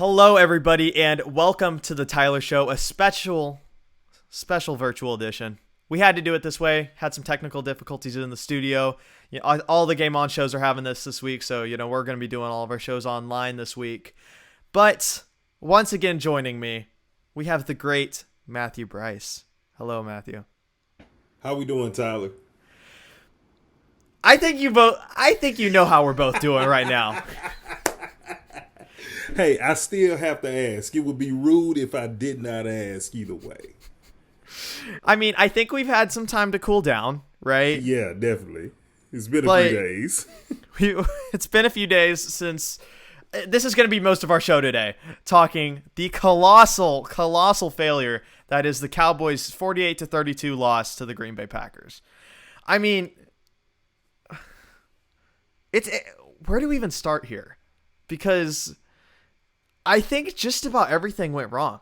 Hello, everybody, and welcome to the Tyler Show, a special virtual edition. We had to do it this way. Had some technical difficulties in the studio. All the Game On shows are having this week, so we're going to be doing all of our shows online this week. But once again, joining me, we have the great Matthew Brice. Hello, Matthew. How we doing, Tyler? I think you know how we're both doing right now. Hey, I still have to ask. It would be rude if I did not ask either way. I mean, I think we've had some time to cool down, right? Yeah, definitely. It's been a few days. It's been a few days since... This is going to be most of our show today, talking the colossal failure that is the Cowboys' 48-32 loss to the Green Bay Packers. I mean, where do we even start here? Because I think just about everything went wrong.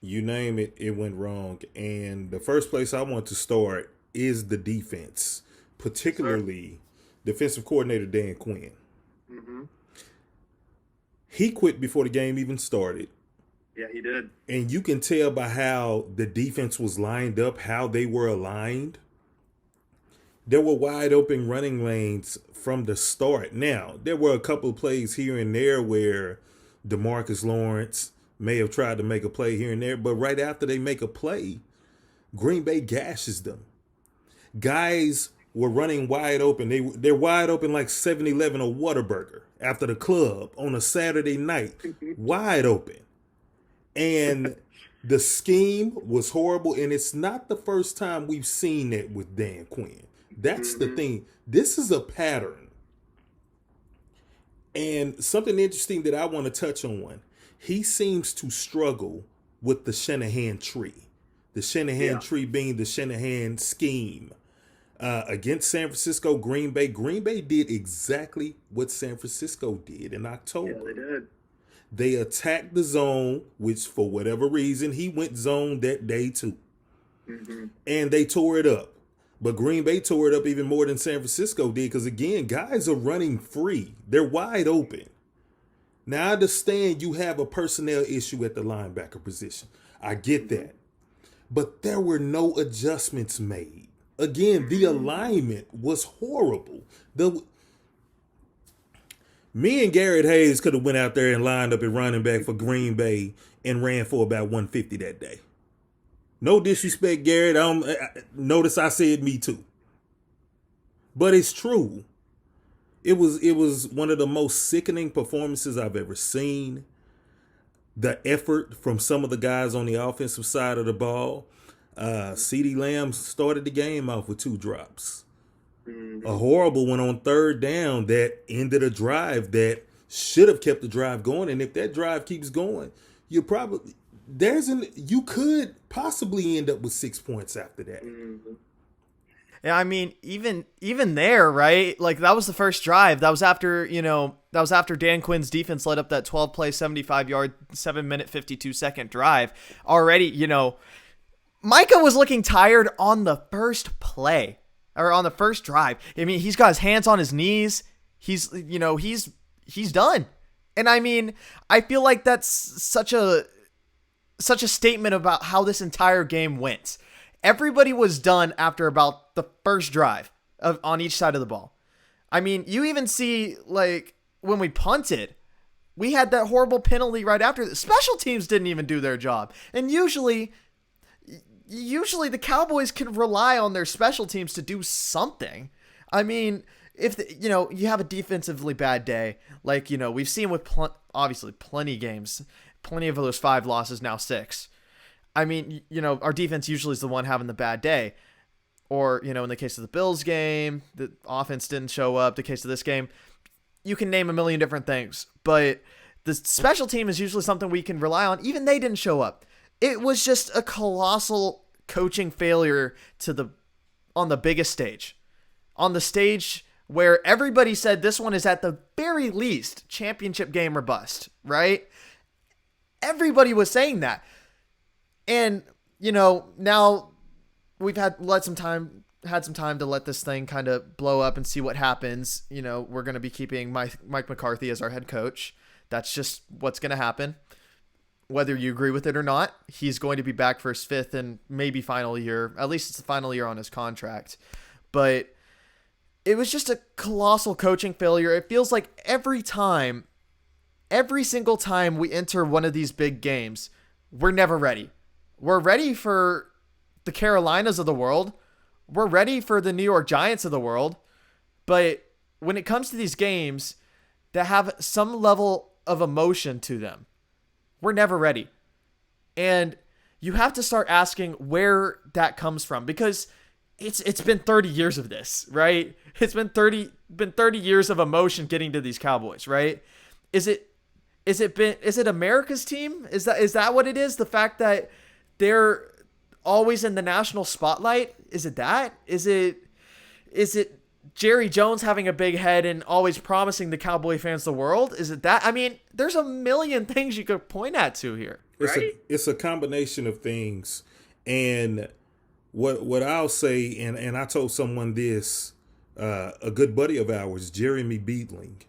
You name it, it went wrong. And the first place I want to start is the defense, particularly defensive coordinator Dan Quinn. Mm-hmm. He quit before the game even started. Yeah, he did. And you can tell by how the defense was lined up, how they were aligned. There were wide open running lanes from the start. Now, there were a couple of plays here and there where DeMarcus Lawrence may have tried to make a play here and there, but right after they make a play, Green Bay gashes them. Guys were running wide open. They're wide open like 7-Eleven or Whataburger after the club on a Saturday night. Wide open. And the scheme was horrible, and it's not the first time we've seen that with Dan Quinn. That's the thing. This is a pattern. And something interesting that I want to touch on. He seems to struggle with the Shanahan tree. The Shanahan tree being the Shanahan scheme. Against San Francisco, Green Bay. Green Bay did exactly what San Francisco did in October. Yeah, they did. They attacked the zone, which for whatever reason, he went zone that day too. Mm-hmm. And they tore it up. But Green Bay tore it up even more than San Francisco did because, again, guys are running free. They're wide open. Now, I understand you have a personnel issue at the linebacker position. I get that. But there were no adjustments made. Again, the alignment was horrible. Me and Garrett Hayes could have went out there and lined up at running back for Green Bay and ran for about 150 that day. No disrespect, Garrett. Notice I said me too. But it's true. It was one of the most sickening performances I've ever seen. The effort from some of the guys on the offensive side of the ball. CeeDee Lamb started the game off with 2 drops. Mm-hmm. A horrible one on third down that ended a drive that should have kept the drive going. And if that drive keeps going, you could possibly end up with 6 points after that. Mm-hmm. Yeah, I mean, even there, right? Like, that was the first drive. That was after Dan Quinn's defense led up that 12-play, 75-yard, 7-minute, 52-second drive. Already, Micah was looking tired on the first play or on the first drive. I mean, he's got his hands on his knees. He's done. And I mean, I feel like that's such a statement about how this entire game went. Everybody was done after about the first drive on each side of the ball. I mean, you even see, like, when we punted, we had that horrible penalty right after. The special teams didn't even do their job. And usually the Cowboys can rely on their special teams to do something. I mean, if you have a defensively bad day, like, we've seen with obviously plenty games, plenty of those 5 losses, now 6. I mean, our defense usually is the one having the bad day. Or, in the case of the Bills game, the offense didn't show up. The case of this game, you can name a million different things. But the special team is usually something we can rely on. Even they didn't show up. It was just a colossal coaching failure on the biggest stage. On the stage where everybody said this one is at the very least championship game or bust, right? Everybody was saying that. And, now we've had some time to let this thing kind of blow up and see what happens. We're going to be keeping Mike McCarthy as our head coach. That's just what's going to happen. Whether you agree with it or not, he's going to be back for his 5th and maybe final year. At least it's the final year on his contract. But it was just a colossal coaching failure. It feels like every single time we enter one of these big games, we're never ready. We're ready for the Carolinas of the world. We're ready for the New York Giants of the world. But when it comes to these games that have some level of emotion to them, we're never ready. And you have to start asking where that comes from, because it's been 30 years of this, right? It's been 30 years of emotion getting to these Cowboys, right? Is it America's team? Is that what it is? The fact that they're always in the national spotlight? Is it that? Is it Jerry Jones having a big head and always promising the Cowboy fans the world? Is it that? I mean, there's a million things you could point at to here, right? It's a combination of things. And what I'll say, and I told someone this, a good buddy of ours, Jeremy Beetling,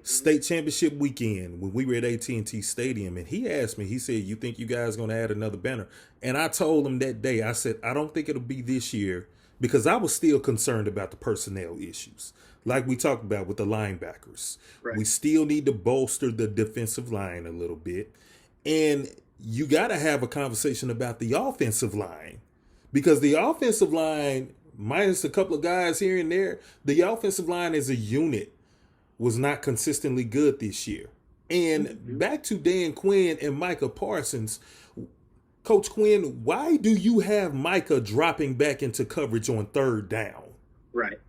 state championship weekend when we were at AT&T Stadium, and he asked me, he said, "You think you guys going to add another banner?" And I told him that day, I said, "I don't think it'll be this year," because I was still concerned about the personnel issues, like we talked about with the linebackers. Right. We still need to bolster the defensive line a little bit, and you got to have a conversation about the offensive line, because the offensive line, minus a couple of guys here and there, the offensive line as a unit was not consistently good this year. And back to Dan Quinn and Micah Parsons, Coach Quinn, why do you have Micah dropping back into coverage on 3rd down? Right.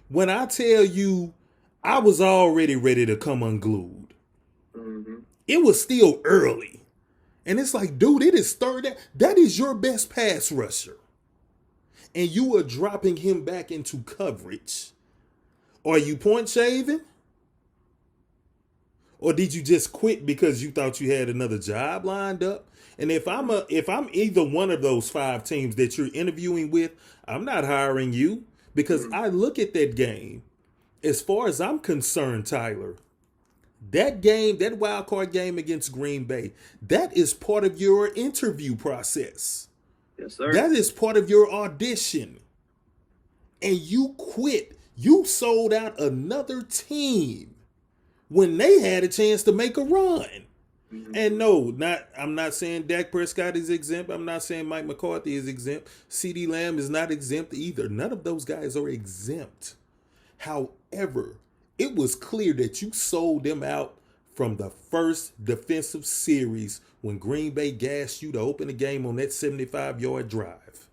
When I tell you, I was already ready to come unglued. Mm-hmm. It was still early. And it's like, dude, it is 3rd down. That is your best pass rusher. And you are dropping him back into coverage. Are you point shaving? Or did you just quit because you thought you had another job lined up? And if I'm either one of those 5 teams that you're interviewing with, I'm not hiring you, because I look at that game. As far as I'm concerned, Tyler, that game, that wild card game against Green Bay, that is part of your interview process. Yes, sir. That is part of your audition. And you quit. You sold out another team when they had a chance to make a run. Mm-hmm. And no, I'm not saying Dak Prescott is exempt. I'm not saying Mike McCarthy is exempt. CeeDee Lamb is not exempt either. None of those guys are exempt. However, it was clear that you sold them out from the first defensive series when Green Bay gassed you to open the game on that 75-yard drive.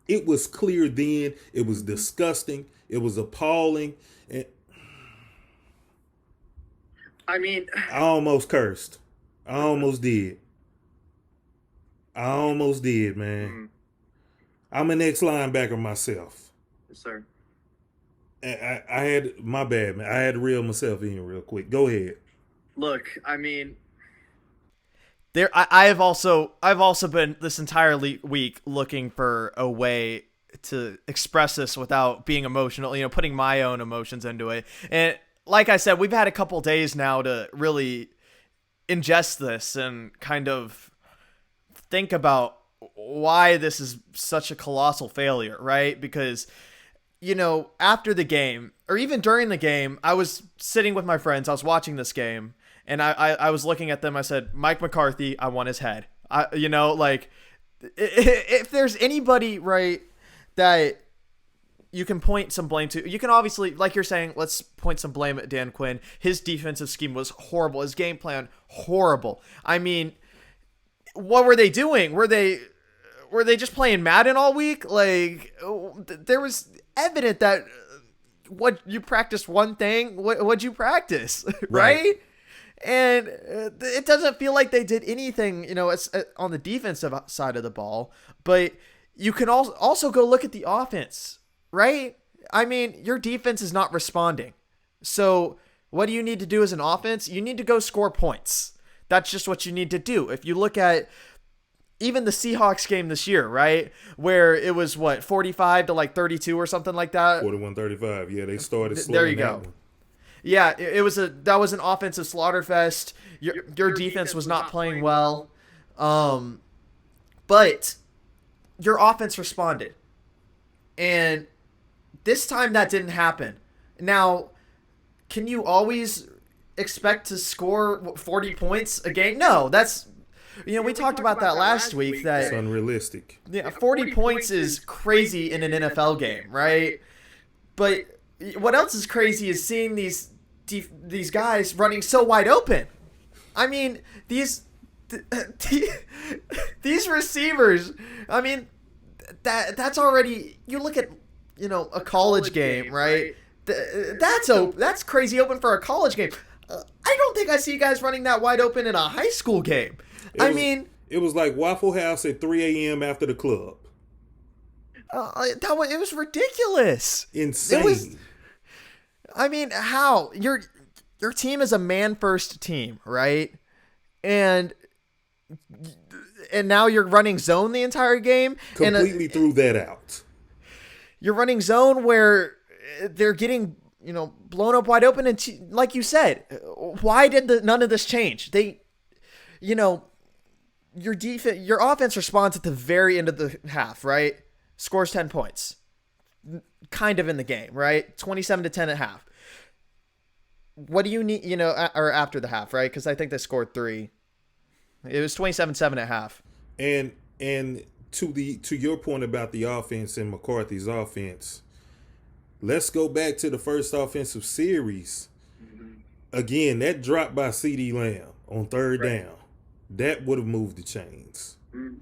It was clear then. It was disgusting. It was appalling. And I mean, I almost cursed. I almost did. man. Mm-hmm. I'm an ex-linebacker myself. Yes, sir. I had, my bad, man. I had to reel myself in real quick. Go ahead. Look, I mean, I've also been this entire week looking for a way to express this without being emotional, putting my own emotions into it. And like I said, we've had a couple days now to really ingest this and kind of think about why this is such a colossal failure, right? Because, after the game, or even during the game, I was sitting with my friends, I was watching this game, and I was looking at them, I said, Mike McCarthy, I want his head. If there's anybody, right, that you can point some blame to, you can obviously, like you're saying, let's point some blame at Dan Quinn. His defensive scheme was horrible. His game plan, horrible. I mean, what were they doing? Were they just playing Madden all week? Like, there was evident that what you practiced one thing, what'd you practice, right? And it doesn't feel like they did anything, on the defensive side of the ball. But you can also go look at the offense, right? I mean, your defense is not responding. So what do you need to do as an offense? You need to go score points. That's just what you need to do. If you look at even the Seahawks game this year, right, where it was, 45 to 32 or something like that? 41-35. Yeah, they started slow. There you go. Yeah, that was an offensive slaughterfest. Your defense was not playing well. But your offense responded. And this time that didn't happen. Now, can you always expect to score 40 points a game? No, that's we talked about that last week. That It's unrealistic. yeah, 40 points is crazy in an NFL game, right? But what else is crazy is seeing these guys running so wide open. I mean, these receivers. I mean, that's already. You look at a college game, right? That's crazy open for a college game. I don't think I see guys running that wide open in a high school game. It was like Waffle House at 3 a.m. after the club. It was ridiculous. Insane. How your team is a man first team, right? And now you're running zone the entire game. Completely threw that out. You're running zone where they're getting blown up wide open, and like you said, why did none of this change? Your offense responds at the very end of the half, right? Scores 10 points, kind of in the game, right? 27-10 at half. What do you need, or after the half, right? Because I think they scored 3. It was 27-7 at half. And to your point about the offense and McCarthy's offense, let's go back to the first offensive series. Again, that drop by CeeDee Lamb on third down, that would have moved the chains.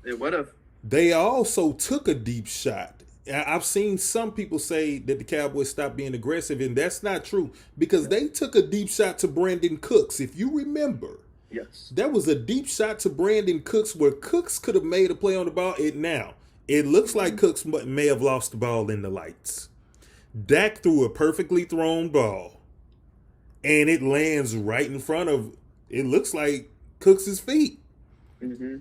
It would have. They also took a deep shot. I've seen some people say that the Cowboys stopped being aggressive, and that's not true because they took a deep shot to Brandon Cooks. If you remember, yes, that was a deep shot to Brandon Cooks where Cooks could have made a play on the ball. It looks like Cooks may have lost the ball in the lights. Dak threw a perfectly thrown ball, and it lands right in front of, it looks like, Cooks' feet.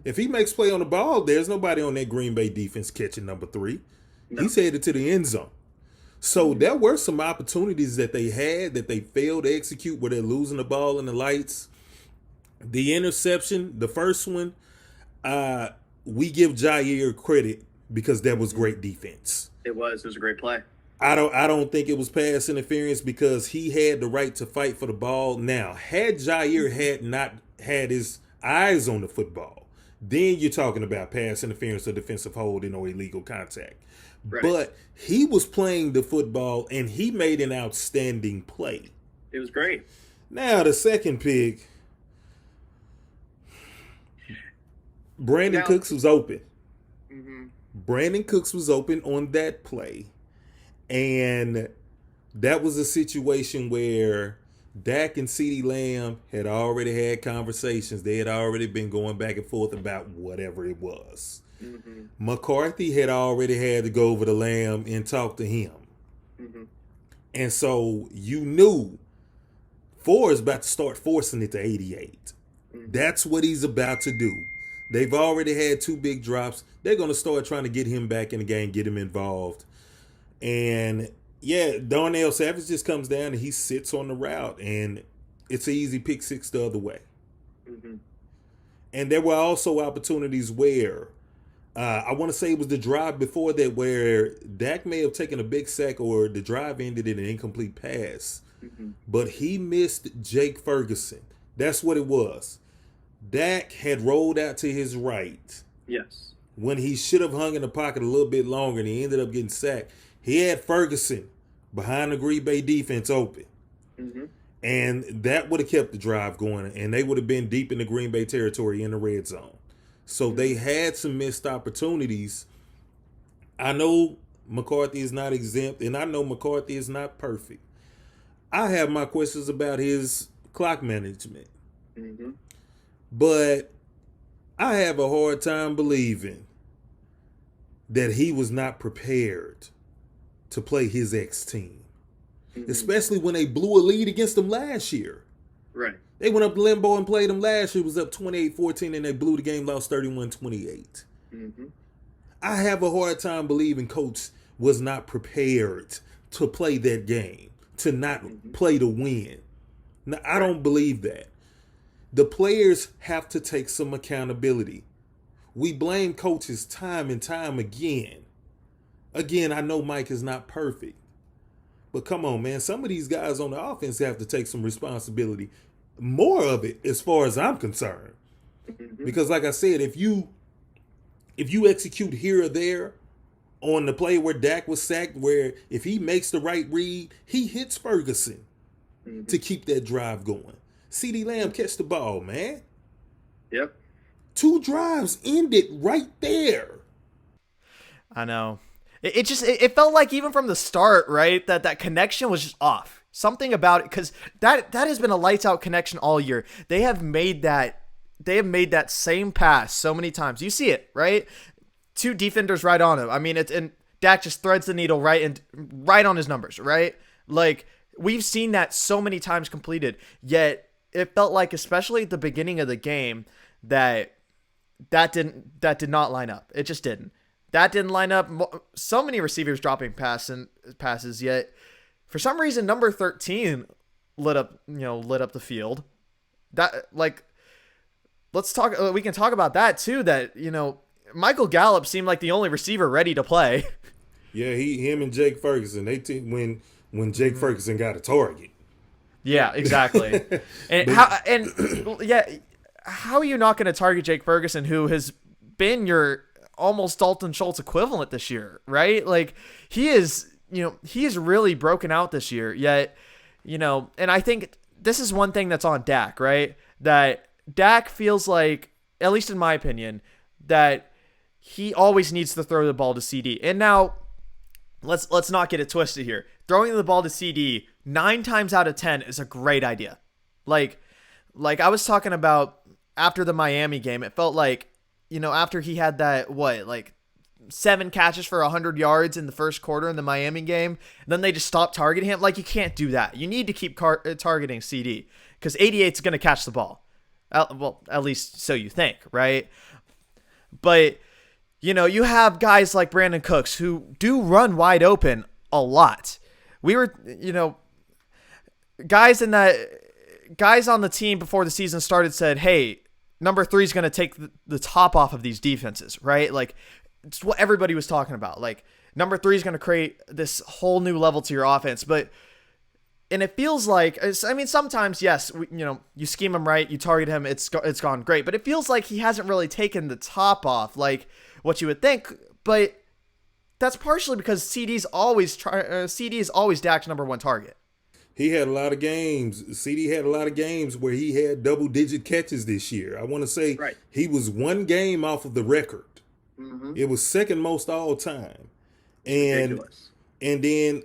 If he makes play on the ball, there's nobody on that Green Bay defense catching number 3. No. He's headed to the end zone. So there were some opportunities that they had that they failed to execute where they're losing the ball in the lights. The interception, the first one, we give Jair credit because that was great defense. It was a great play. I don't think it was pass interference because he had the right to fight for the ball. Now, had Jair had not had his eyes on the football, then you're talking about pass interference or defensive holding or illegal contact. Right. But he was playing the football and he made an outstanding play. It was great. Now, the second pick, Brandon Cooks was open. Brandon Cooks was open on that play. And that was a situation where Dak and CeeDee Lamb had already had conversations. They had already been going back and forth about whatever it was. McCarthy had already had to go over to Lamb and talk to him. And so you knew Ford is about to start forcing it to 88. That's what he's about to do. They've already had 2 big drops. They're going to start trying to get him back in the game, get him involved. And yeah, Darnell Savage just comes down and he sits on the route, and it's an easy pick 6 the other way. And there were also opportunities where I want to say it was the drive before that where Dak may have taken a big sack or the drive ended in an incomplete pass, but he missed Jake Ferguson. That's what it was. Dak had rolled out to his right. Yes. When he should have hung in the pocket a little bit longer, and he ended up getting sacked. He had Ferguson behind the Green Bay defense open. And that would have kept the drive going, and they would have been deep in the Green Bay territory in the red zone. So they had some missed opportunities. I know McCarthy is not exempt, and I know McCarthy is not perfect. I have my questions about his clock management. But I have a hard time believing that he was not prepared to play his ex-team. Especially when they blew a lead against them last year. Right. They went up to Limbo and played them last year. It was up 28-14, and they blew the game, lost 31-28. I have a hard time believing Coach was not prepared to play that game, to not play to win. Now, I don't believe that. The players have to take some accountability. We blame coaches time and time again. Again, I know Mike is not perfect. But come on, man. Some of these guys on the offense have to take some responsibility. More of it, as far as I'm concerned. Because like I said, if you execute here or there on the play where Dak was sacked, where if he makes the right read, he hits Ferguson to keep that drive going. CeeDee Lamb catch the ball, man. Yep. 2 drives ended right there. I know. It felt like even from the start, right, that connection was just off. Something about it, because that has been a lights out connection all year. They have made that same pass so many times. You see it, right? 2 defenders right on him. I mean, and Dak just threads the needle right on his numbers, right? Like, we've seen that so many times completed. Yet it felt like, especially at the beginning of the game, that did not line up. It just didn't. That didn't line up. So many receivers dropping passes, yet for some reason number 13 lit up the field. That, like, we can talk about that too, that, Michael Gallup seemed like the only receiver ready to play. Yeah, him and Jake Ferguson, when Jake Ferguson got a target. Yeah, exactly. And how are you not going to target Jake Ferguson, who has been your almost Dalton Schultz equivalent this year, right? Like, he is really broken out this year, yet, and I think this is one thing that's on Dak, right? That Dak feels like, at least in my opinion, that he always needs to throw the ball to CD. And now, let's not get it twisted here. Throwing the ball to CD 9 times out of 10 is a great idea. Like I was talking about after the Miami game, it felt like, after he had that, 7 catches for 100 yards in the first quarter in the Miami game, then they just stopped targeting him. Like, you can't do that. You need to keep targeting CD, because 88's going to catch the ball. Well, at least so you think, right? But, you have guys like Brandon Cooks who do run wide open a lot. We were, guys on the team before the season started said, hey, number 3 is going to take the top off of these defenses, right? Like, it's what everybody was talking about. Like, number 3 is going to create this whole new level to your offense. And it feels like, I mean, sometimes, yes, you scheme him right, you target him, it's gone great. But it feels like he hasn't really taken the top off, like what you would think. But that's partially because CD is always Dak's number 1 target. He had a lot of games. CD had a lot of games where he had double-digit catches this year. I want to say He was 1 game off of the record. Mm-hmm. It was second most all time. And then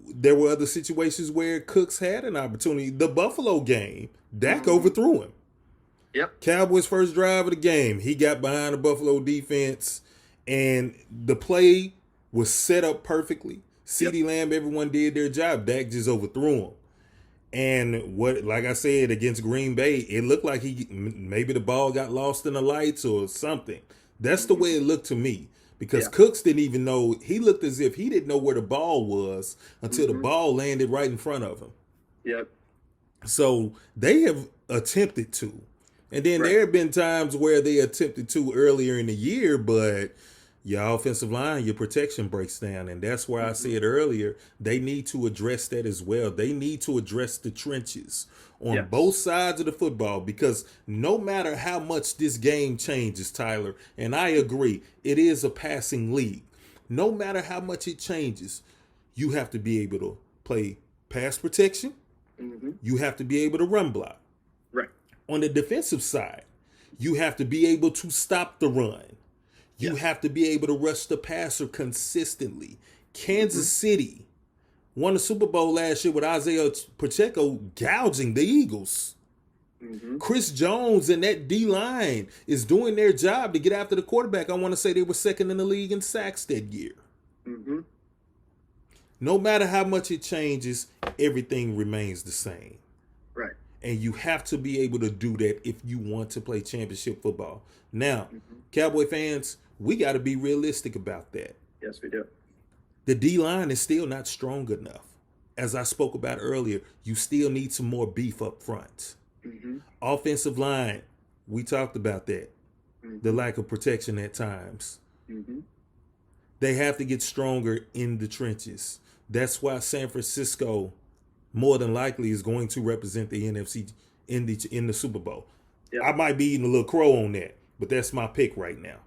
there were other situations where Cooks had an opportunity. The Buffalo game, Dak overthrew him. Yep. Cowboys' first drive of the game, he got behind the Buffalo defense, and the play was set up perfectly. CeeDee Lamb, everyone did their job. Dak just overthrew him. And like I said, against Green Bay, it looked like maybe the ball got lost in the lights or something. That's the way it looked to me. Because Cooks didn't even know. He looked as if he didn't know where the ball was until the ball landed right in front of him. Yep. So they have attempted to. And then there have been times where they attempted to earlier in the year, but your offensive line, your protection breaks down. And that's where I said earlier, they need to address that as well. They need to address the trenches on both sides of the football, because no matter how much this game changes, Tyler, and I agree, it is a passing league. No matter how much it changes, you have to be able to play pass protection. Mm-hmm. You have to be able to run block. Right. On the defensive side, you have to be able to stop the run. You have to be able to rush the passer consistently. Kansas City won the Super Bowl last year with Isaiah Pacheco gouging the Eagles. Mm-hmm. Chris Jones and that D-line is doing their job to get after the quarterback. I want to say they were second in the league in sacks that year. Mm-hmm. No matter how much it changes, everything remains the same. Right. And you have to be able to do that if you want to play championship football. Now, Cowboy fans, we got to be realistic about that. Yes, we do. The D-line is still not strong enough as I spoke about earlier, you still need some more beef up front. Mm-hmm. Offensive line, we talked about that. The lack of protection at times. Mm-hmm. They have to get stronger in the trenches. That's why San Francisco, more than likely, is going to represent the NFC in the Super Bowl. Yep. I might be eating a little crow on that, but that's my pick right now.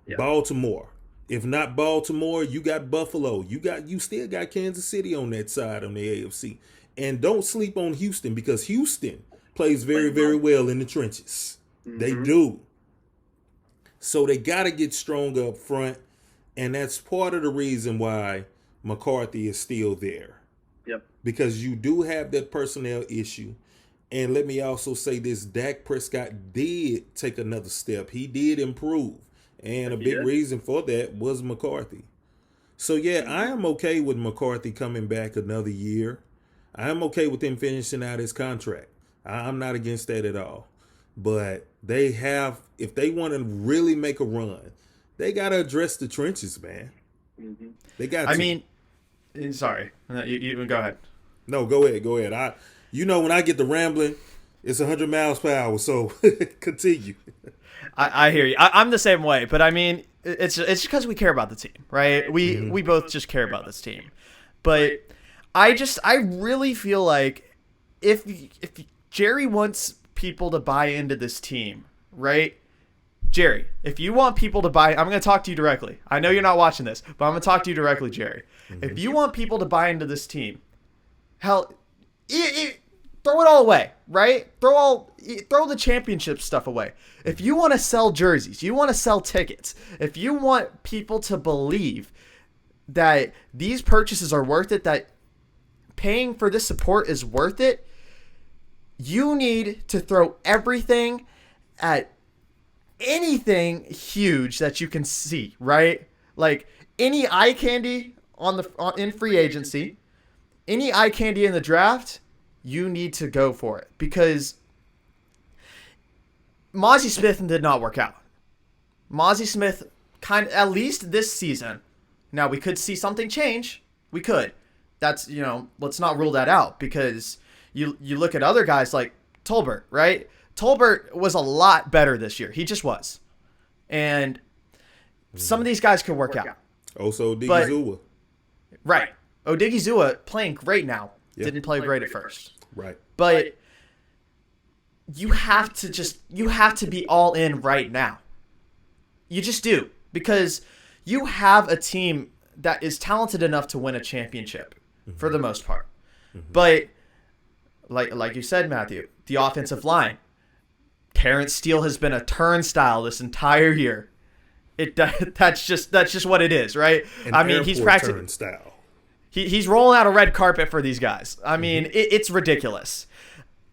Yep. Baltimore. If not Baltimore, you got Buffalo. You still got Kansas City on that side on the AFC. And don't sleep on Houston, because Houston plays very, very well in the trenches. Mm-hmm. They do. So they got to get stronger up front. And that's part of the reason why McCarthy is still there. Yep. Because you do have that personnel issue. And let me also say this, Dak Prescott did take another step. He did improve. And a big reason for that was McCarthy. So, yeah, I am okay with McCarthy coming back another year. I am okay with him finishing out his contract. I'm not against that at all. But they have, if they want to really make a run, they got to address the trenches, man. Mm-hmm. They got to. I mean, sorry. You go ahead. No, go ahead. When I get to rambling, it's 100 miles per hour, so continue. I hear you. I'm the same way, but I mean, it's because we care about the team, right? We both just care about this team. But I really feel like if Jerry wants people to buy into this team, right? Jerry, if you want people to buy, I'm going to talk to you directly. I know you're not watching this, but I'm going to talk to you directly, Jerry. Mm-hmm. If you want people to buy into this team, hell, throw it all away, right? Throw the championship stuff away. If you want to sell jerseys, you want to sell tickets, if you want people to believe that these purchases are worth it, that paying for this support is worth it, you need to throw everything at anything huge that you can see, right? Like any eye candy in free agency, any eye candy in the draft, you need to go for it, because Mozzie Smith did not work out. Mozzie Smith at least this season. Now we could see something change. We could. That's, let's not rule that out, because you look at other guys like Tolbert, right? Tolbert was a lot better this year. He just was. And some of these guys could work out. Also, Odigizua. Right. Odigizua playing great now. Yep. Didn't play great at first. Right. But you have to be all in right now. You just do. Because you have a team that is talented enough to win a championship for the most part. Mm-hmm. But like you said, Matthew, the offensive line. Terrence Steele has been a turnstile this entire year. That's just what it is, right? He's practicing turnstile. He's rolling out a red carpet for these guys. It's ridiculous.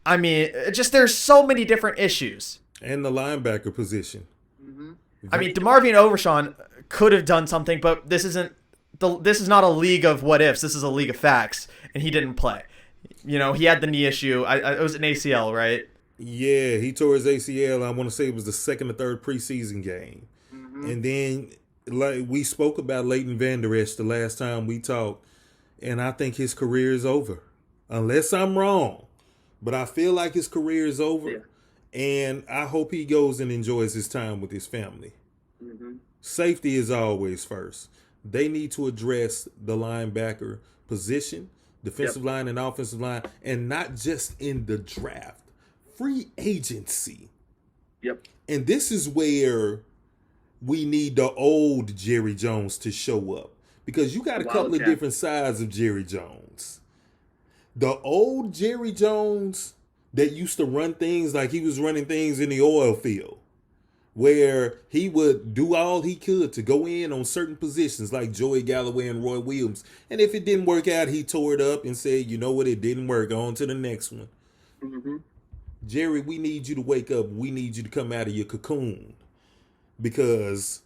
There's so many different issues. And the linebacker position. Mm-hmm. DeMarvion Overshawn could have done something, but this is not a league of what ifs. This is a league of facts, and he didn't play. He had the knee issue. It was an ACL, right? Yeah, he tore his ACL. I want to say it was the second or third preseason game. Mm-hmm. And then, like we spoke about Leighton Vander Esch the last time we talked, and I think his career is over. Unless I'm wrong. But I feel like his career is over. Yeah. And I hope he goes and enjoys his time with his family. Mm-hmm. Safety is always first. They need to address the linebacker position, defensive line and offensive line, and not just in the draft. Free agency. Yep. And this is where we need the old Jerry Jones to show up, because you got a couple of different sides of Jerry Jones. The old Jerry Jones that used to run things like he was running things in the oil field, where he would do all he could to go in on certain positions like Joey Galloway and Roy Williams. And if it didn't work out, he tore it up and said, you know what, it didn't work. On to the next one. Mm-hmm. Jerry, we need you to wake up. We need you to come out of your cocoon, because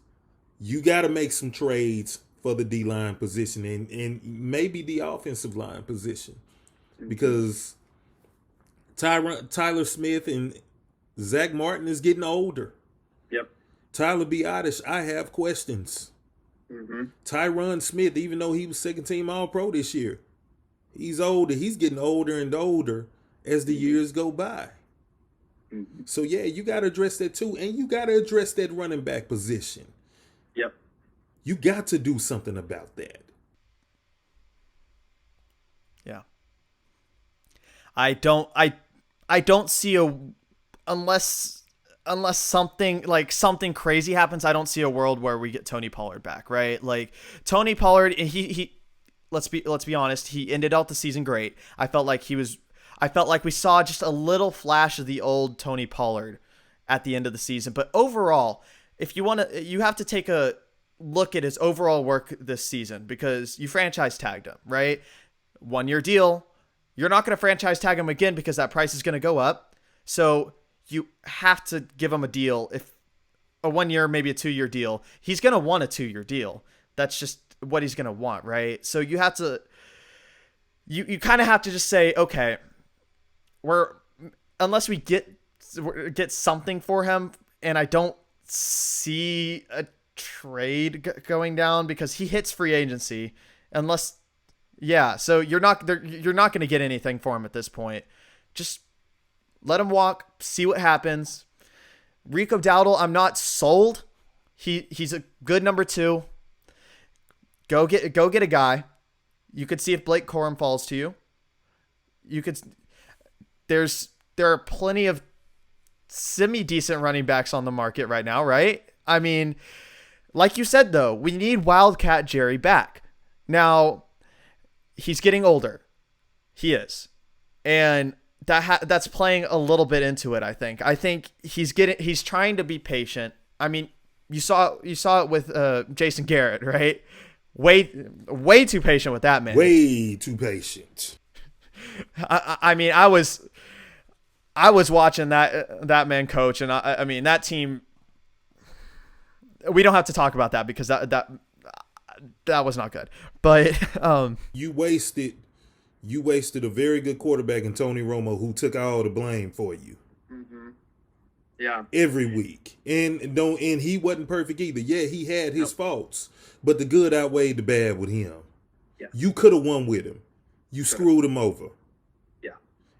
you got to make some trades for the D-line position and maybe the offensive line position, because Tyler Smith and Zach Martin is getting older. Yep. Tyler Biadasz, I have questions. Mm-hmm. Tyron Smith, even though he was second team All-Pro this year, He's older. He's getting older and older as the years go by. Mm-hmm. So, yeah, you got to address that too. And you got to address that running back position. Yep. You got to do something about that. Yeah. I don't see unless something crazy happens, I don't see a world where we get Tony Pollard back, right? Like Tony Pollard, he let's be honest, he ended out the season great. I felt like we saw just a little flash of the old Tony Pollard at the end of the season, but overall, if you have to take a look at his overall work this season because you franchise tagged him, right? 1-year deal. You're not going to franchise tag him again because that price is going to go up. So you have to give him a deal. If a 1 year, maybe a 2-year deal, he's going to want a 2-year deal. That's just what he's going to want, right? So you have to, you kind of have to just say, okay, unless we get something for him, and I don't see a trade going down because he hits free agency unless. Yeah, so you're not going to get anything for him at this point. Just let him walk, see what happens. Rico Dowdle, I'm not sold. He's a good number 2. Go get a guy. You could see if Blake Corum falls to you. There are plenty of semi-decent running backs on the market right now, right? I mean, like you said though, we need Wildcat Jerry back. Now, he's getting older. He is. And that's playing a little bit into it, I think. I think he's trying to be patient. I mean, you saw it with Jason Garrett, right? Way too patient with that man. Way too patient. I mean, I was watching that man coach, and I mean, that team, we don't have to talk about that because that was not good. But you wasted a very good quarterback in Tony Romo who took all the blame for you. Mm-hmm. Yeah. Every week. And he wasn't perfect either. Yeah, he had his faults, but the good outweighed the bad with him. Yeah. You could have won with him. You screwed him over. Yeah.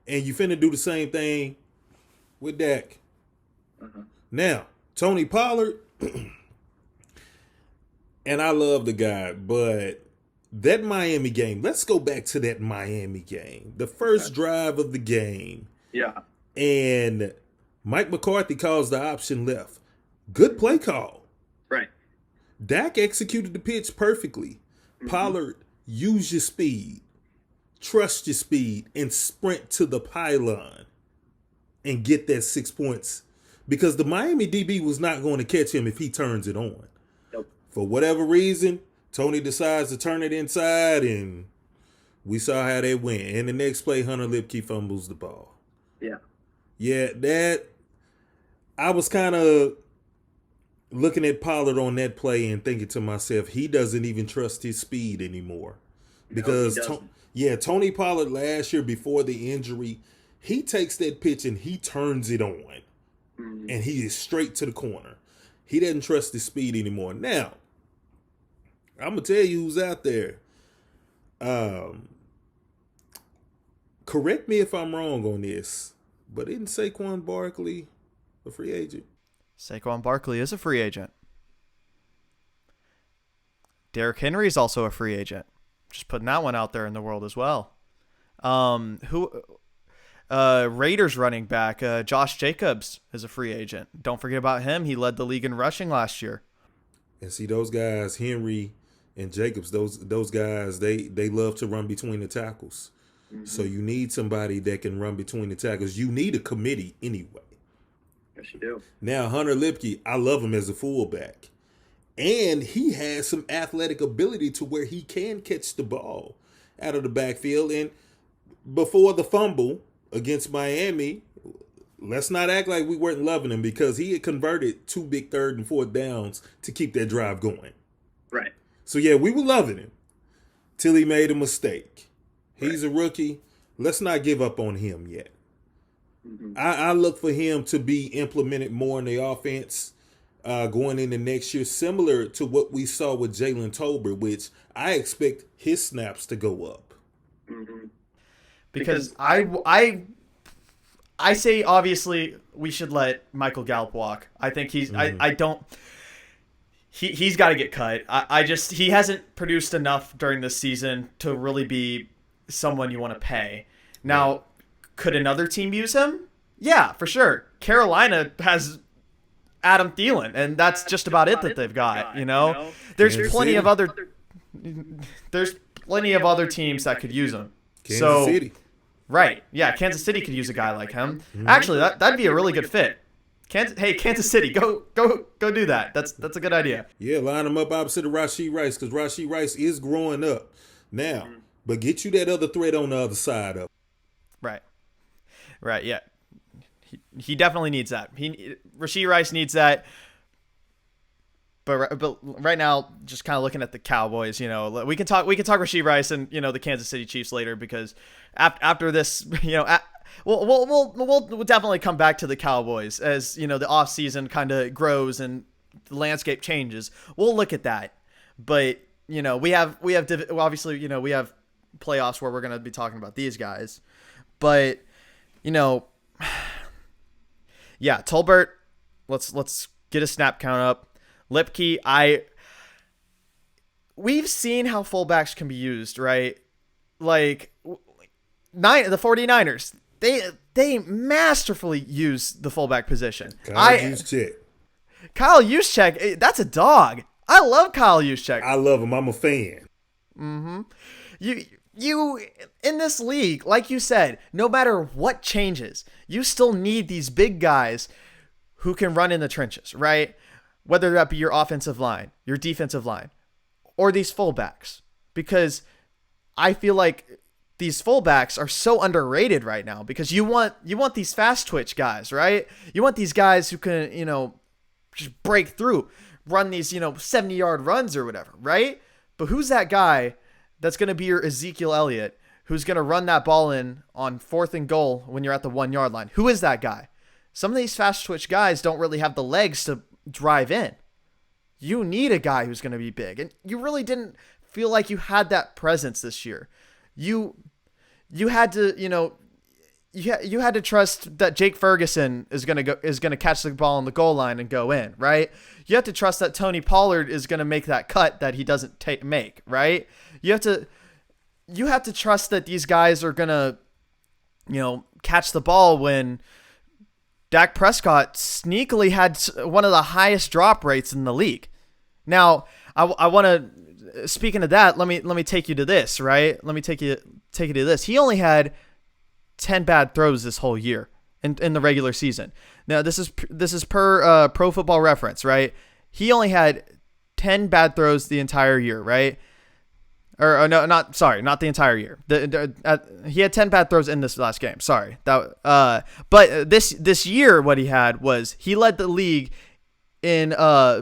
And you finna do the same thing with Dak. Uh-huh. Now, Tony Pollard, and I love the guy, but that Miami game, let's go back to that Miami game. The first drive of the game. Yeah. And Mike McCarthy calls the option left. Good play call. Right. Dak executed the pitch perfectly. Mm-hmm. Pollard, use your speed. Trust your speed and sprint to the pylon and get that 6 points. Because the Miami DB was not going to catch him if he turns it on. For whatever reason, Tony decides to turn it inside, and we saw how that went. And the next play, Hunter Lipke fumbles the ball. Yeah. Yeah, that I was kind of looking at Pollard on that play and thinking to myself, he doesn't even trust his speed anymore. Because, Tony Pollard last year before the injury, he takes that pitch and he turns it on. Mm-hmm. And he is straight to the corner. He doesn't trust his speed anymore. Now, I'm going to tell you who's out there. Correct me if I'm wrong on this, but isn't Saquon Barkley a free agent? Saquon Barkley is a free agent. Derrick Henry is also a free agent. Just putting that one out there in the world as well. Raiders running back Josh Jacobs is a free agent. Don't forget about him. He led the league in rushing last year. And see, those guys, Henry and Jacobs, those guys, they love to run between the tackles. Mm-hmm. So you need somebody that can run between the tackles. You need a committee anyway. Yes, you do. Now, Hunter Lipke, I love him as a fullback. And he has some athletic ability to where he can catch the ball out of the backfield. And before the fumble against Miami, let's not act like we weren't loving him because he had converted 2 big 3rd and 4th downs to keep that drive going. Right. So, yeah, we were loving him till he made a mistake. He's a rookie. Let's not give up on him yet. Mm-hmm. I look for him to be implemented more in the offense going into next year, similar to what we saw with Jalen Tolbert, which I expect his snaps to go up. Mm-hmm. Because I say obviously we should let Michael Gallup walk. I think I don't. He's got to get cut. I just he hasn't produced enough during this season to really be someone you want to pay. Now, could another team use him? Yeah, for sure. Carolina has Adam Thielen, and that's just about it that they've got. There's plenty of other teams that could use him. Kansas City. Right. Yeah, Kansas City could use a guy like him. Actually, that'd be a really good fit. Kansas City, go do that. That's a good idea. Yeah, line him up opposite of Rashee Rice, because Rashee Rice is growing up now. But get you that other threat on the other side of it. Right. Yeah. He definitely needs that. Rashee Rice needs that. But right now, just kind of looking at the Cowboys, we can talk Rashee Rice and the Kansas City Chiefs later, because after this, we'll definitely come back to the Cowboys as the offseason kind of grows and the landscape changes. We'll look at that, but we have obviously we have playoffs where we're going to be talking about these guys, but yeah, Tolbert, let's get a snap count up. Lipke, we've seen how fullbacks can be used, right? Like the 49ers, they masterfully use the fullback position. Kyle Juszczyk, that's a dog. I love Kyle Juszczyk. I love him. I'm a fan. Mm-hmm. You in this league, like you said, no matter what changes, you still need these big guys who can run in the trenches, right? Whether that be your offensive line, your defensive line, or these fullbacks. Because I feel like these fullbacks are so underrated right now, because you want these fast twitch guys, right? You want these guys who can, just break through, run these, 70-yard runs or whatever, right? But who's that guy that's going to be your Ezekiel Elliott, who's going to run that ball in on 4th and goal when you're at the 1-yard line? Who is that guy? Some of these fast twitch guys don't really have the legs to drive in. You need a guy who's going to be big, and you really didn't feel like you had that presence this year. You had to, you had to trust that Jake Ferguson is going to catch the ball on the goal line and go in, right? You have to trust that Tony Pollard is going to make that cut that he doesn't make, right? You have to trust that these guys are going to, catch the ball when Dak Prescott sneakily had one of the highest drop rates in the league. Now, I want to, speaking of that, let me take you to this, right? Let me take you to this. He only had 10 bad throws this whole year in the regular season. Now, this is per Pro Football Reference, right? He only had 10 bad throws the entire year, right? Or no, not the entire year. He had 10 bad throws in this last game. Sorry. But this year, what he had was he led the league in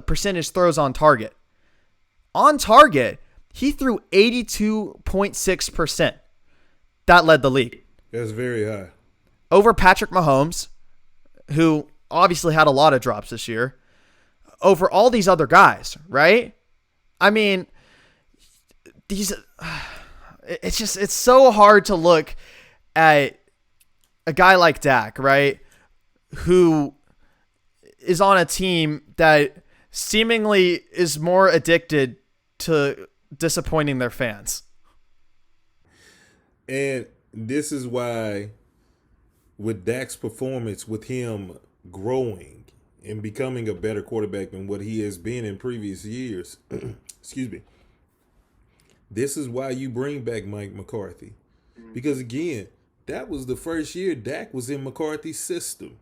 percentage throws on target. On target, he threw 82.6%. That led the league. That's very high. Over Patrick Mahomes, who obviously had a lot of drops this year. Over all these other guys, right? I mean, it's so hard to look at a guy like Dak, right? Who is on a team that seemingly is more addicted to disappointing their fans. And this is why, with Dak's performance, with him growing and becoming a better quarterback than what he has been in previous years, excuse me, this is why you bring back Mike McCarthy. Because, again, that was the first year Dak was in McCarthy's system.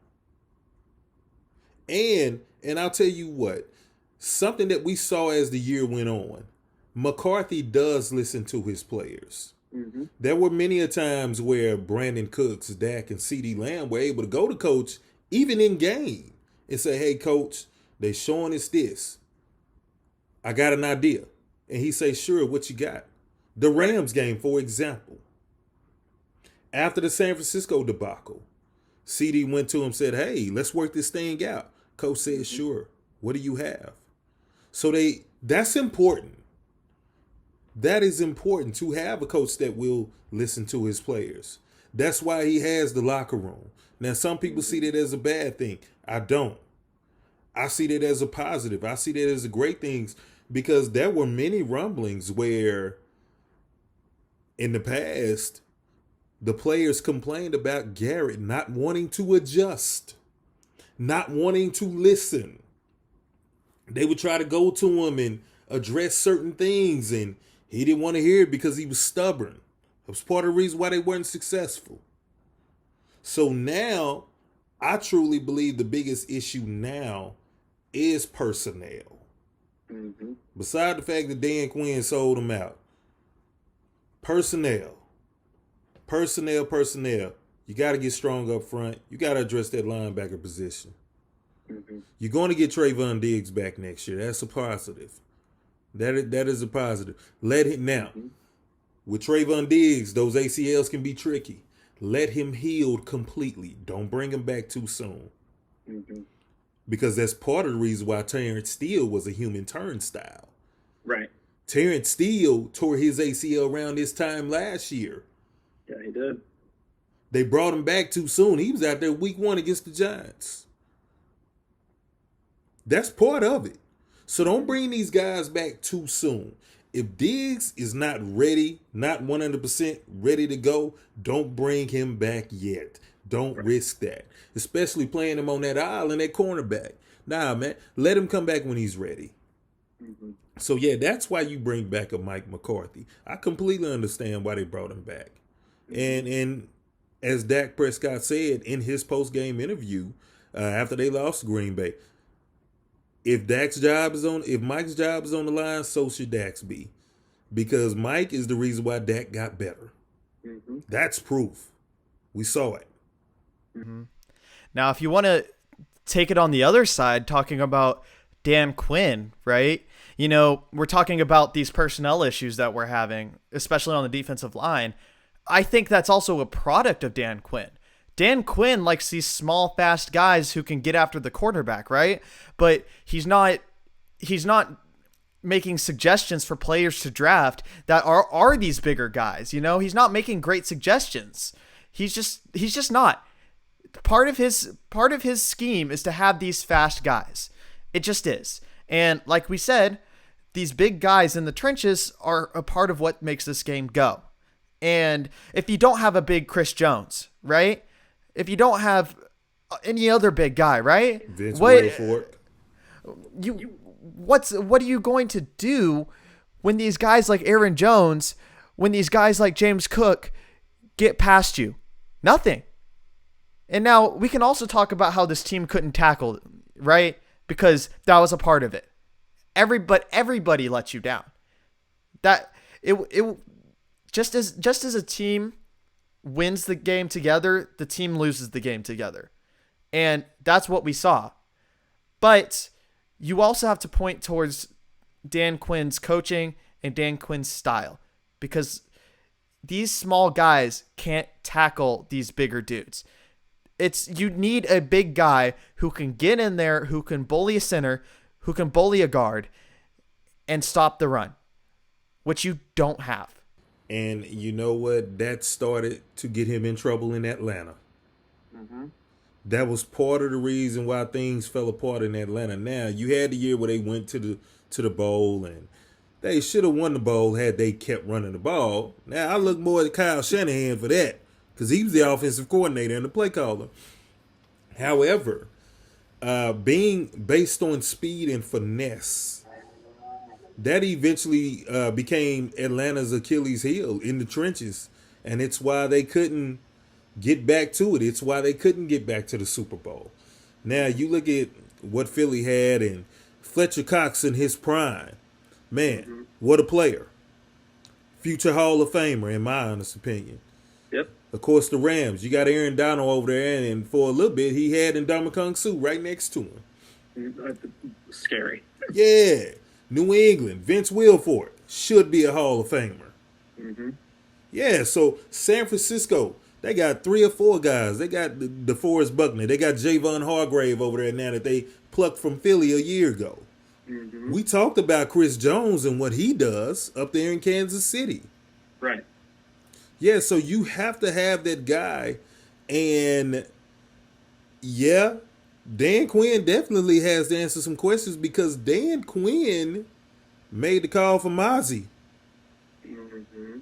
And I'll tell you what, something that we saw as the year went on, McCarthy does listen to his players. Mm-hmm. There were many a times where Brandon Cooks, Dak, and CeeDee Lamb were able to go to coach, even in game, and say, hey, coach, they showing us this. I got an idea. And he say, sure, what you got? The Rams game, for example. After the San Francisco debacle, CeeDee went to him and said, hey, let's work this thing out. Coach said, sure. What do you have? So that's important. That is important, to have a coach that will listen to his players. That's why he has the locker room. Now, some people see that as a bad thing. I don't. I see that as a positive. I see that as a great thing, because there were many rumblings where in the past the players complained about Garrett not wanting to adjust, not wanting to listen. They would try to go to him and address certain things, and he didn't want to hear it because he was stubborn. That was part of the reason why they weren't successful. So now, I truly believe the biggest issue now is personnel. Mm-hmm. Beside the fact that Dan Quinn sold him out. Personnel. You got to get strong up front. You got to address that linebacker position. Mm-hmm. You're going to get Trayvon Diggs back next year. That's a positive. That is a positive. Let him now. Mm-hmm. With Trayvon Diggs, those ACLs can be tricky. Let him heal completely. Don't bring him back too soon. Mm-hmm. Because that's part of the reason why Terrence Steele was a human turnstile. Right. Terrence Steele tore his ACL around this time last year. Yeah, he did. They brought him back too soon. He was out there week 1 against the Giants. That's part of it. So don't bring these guys back too soon. If Diggs is not ready, not 100% ready to go, don't bring him back yet. Don't risk that. Especially playing him on that island at cornerback. Nah, man. Let him come back when he's ready. Mm-hmm. So, yeah, that's why you bring back a Mike McCarthy. I completely understand why they brought him back. And as Dak Prescott said in his post-game interview after they lost to Green Bay, if Mike's job is on the line, so should Dak's be. Because Mike is the reason why Dak got better. Mm-hmm. That's proof. We saw it. Mm-hmm. Now, if you want to take it on the other side, talking about Dan Quinn, right? You know, we're talking about these personnel issues that we're having, especially on the defensive line. I think that's also a product of Dan Quinn. Dan Quinn likes these small, fast guys who can get after the quarterback, right? But he's not making suggestions for players to draft that are these bigger guys. You know, he's not making great suggestions. He's just not. Part of his scheme is to have these fast guys. It just is. And like we said, these big guys in the trenches are a part of what makes this game go. And if you don't have a big Chris Jones, right? If you don't have any other big guy, right? Vince Wilfork. What are you going to do when these guys like Aaron Jones, when these guys like James Cook get past you? Nothing. And now we can also talk about how this team couldn't tackle, right? Because that was a part of it. Everybody let you down. That it just as a team wins the game together, the team loses the game together. And that's what we saw. But you also have to point towards Dan Quinn's coaching and Dan Quinn's style, because these small guys can't tackle these bigger dudes. You need a big guy who can get in there, who can bully a center, who can bully a guard and stop the run, which you don't have. And you know what? That started to get him in trouble in Atlanta. Mm-hmm. That was part of the reason why things fell apart in Atlanta. Now, you had the year where they went to the bowl, and they should have won the bowl had they kept running the ball. Now, I look more at Kyle Shanahan for that, because he was the offensive coordinator and the play caller. However, being based on speed and finesse, that eventually became Atlanta's Achilles heel in the trenches, and it's why they couldn't get back to it. It's why they couldn't get back to the Super Bowl. Now, you look at what Philly had and Fletcher Cox in his prime. Man, what a player. Future Hall of Famer, in my honest opinion. Yep. Of course, the Rams. You got Aaron Donald over there, and for a little bit, he had Ndamukong Suh right next to him. Scary. Yeah. New England, Vince Wilfork should be a Hall of Famer. Mm-hmm. Yeah, so San Francisco, they got 3 or 4 guys. They got DeForest Buckner. They got Javon Hargrave over there now that they plucked from Philly a year ago. Mm-hmm. We talked about Chris Jones and what he does up there in Kansas City. Right. Yeah, so you have to have that guy. And yeah, Dan Quinn definitely has to answer some questions because Dan Quinn made the call for Mozzie. Mm-hmm.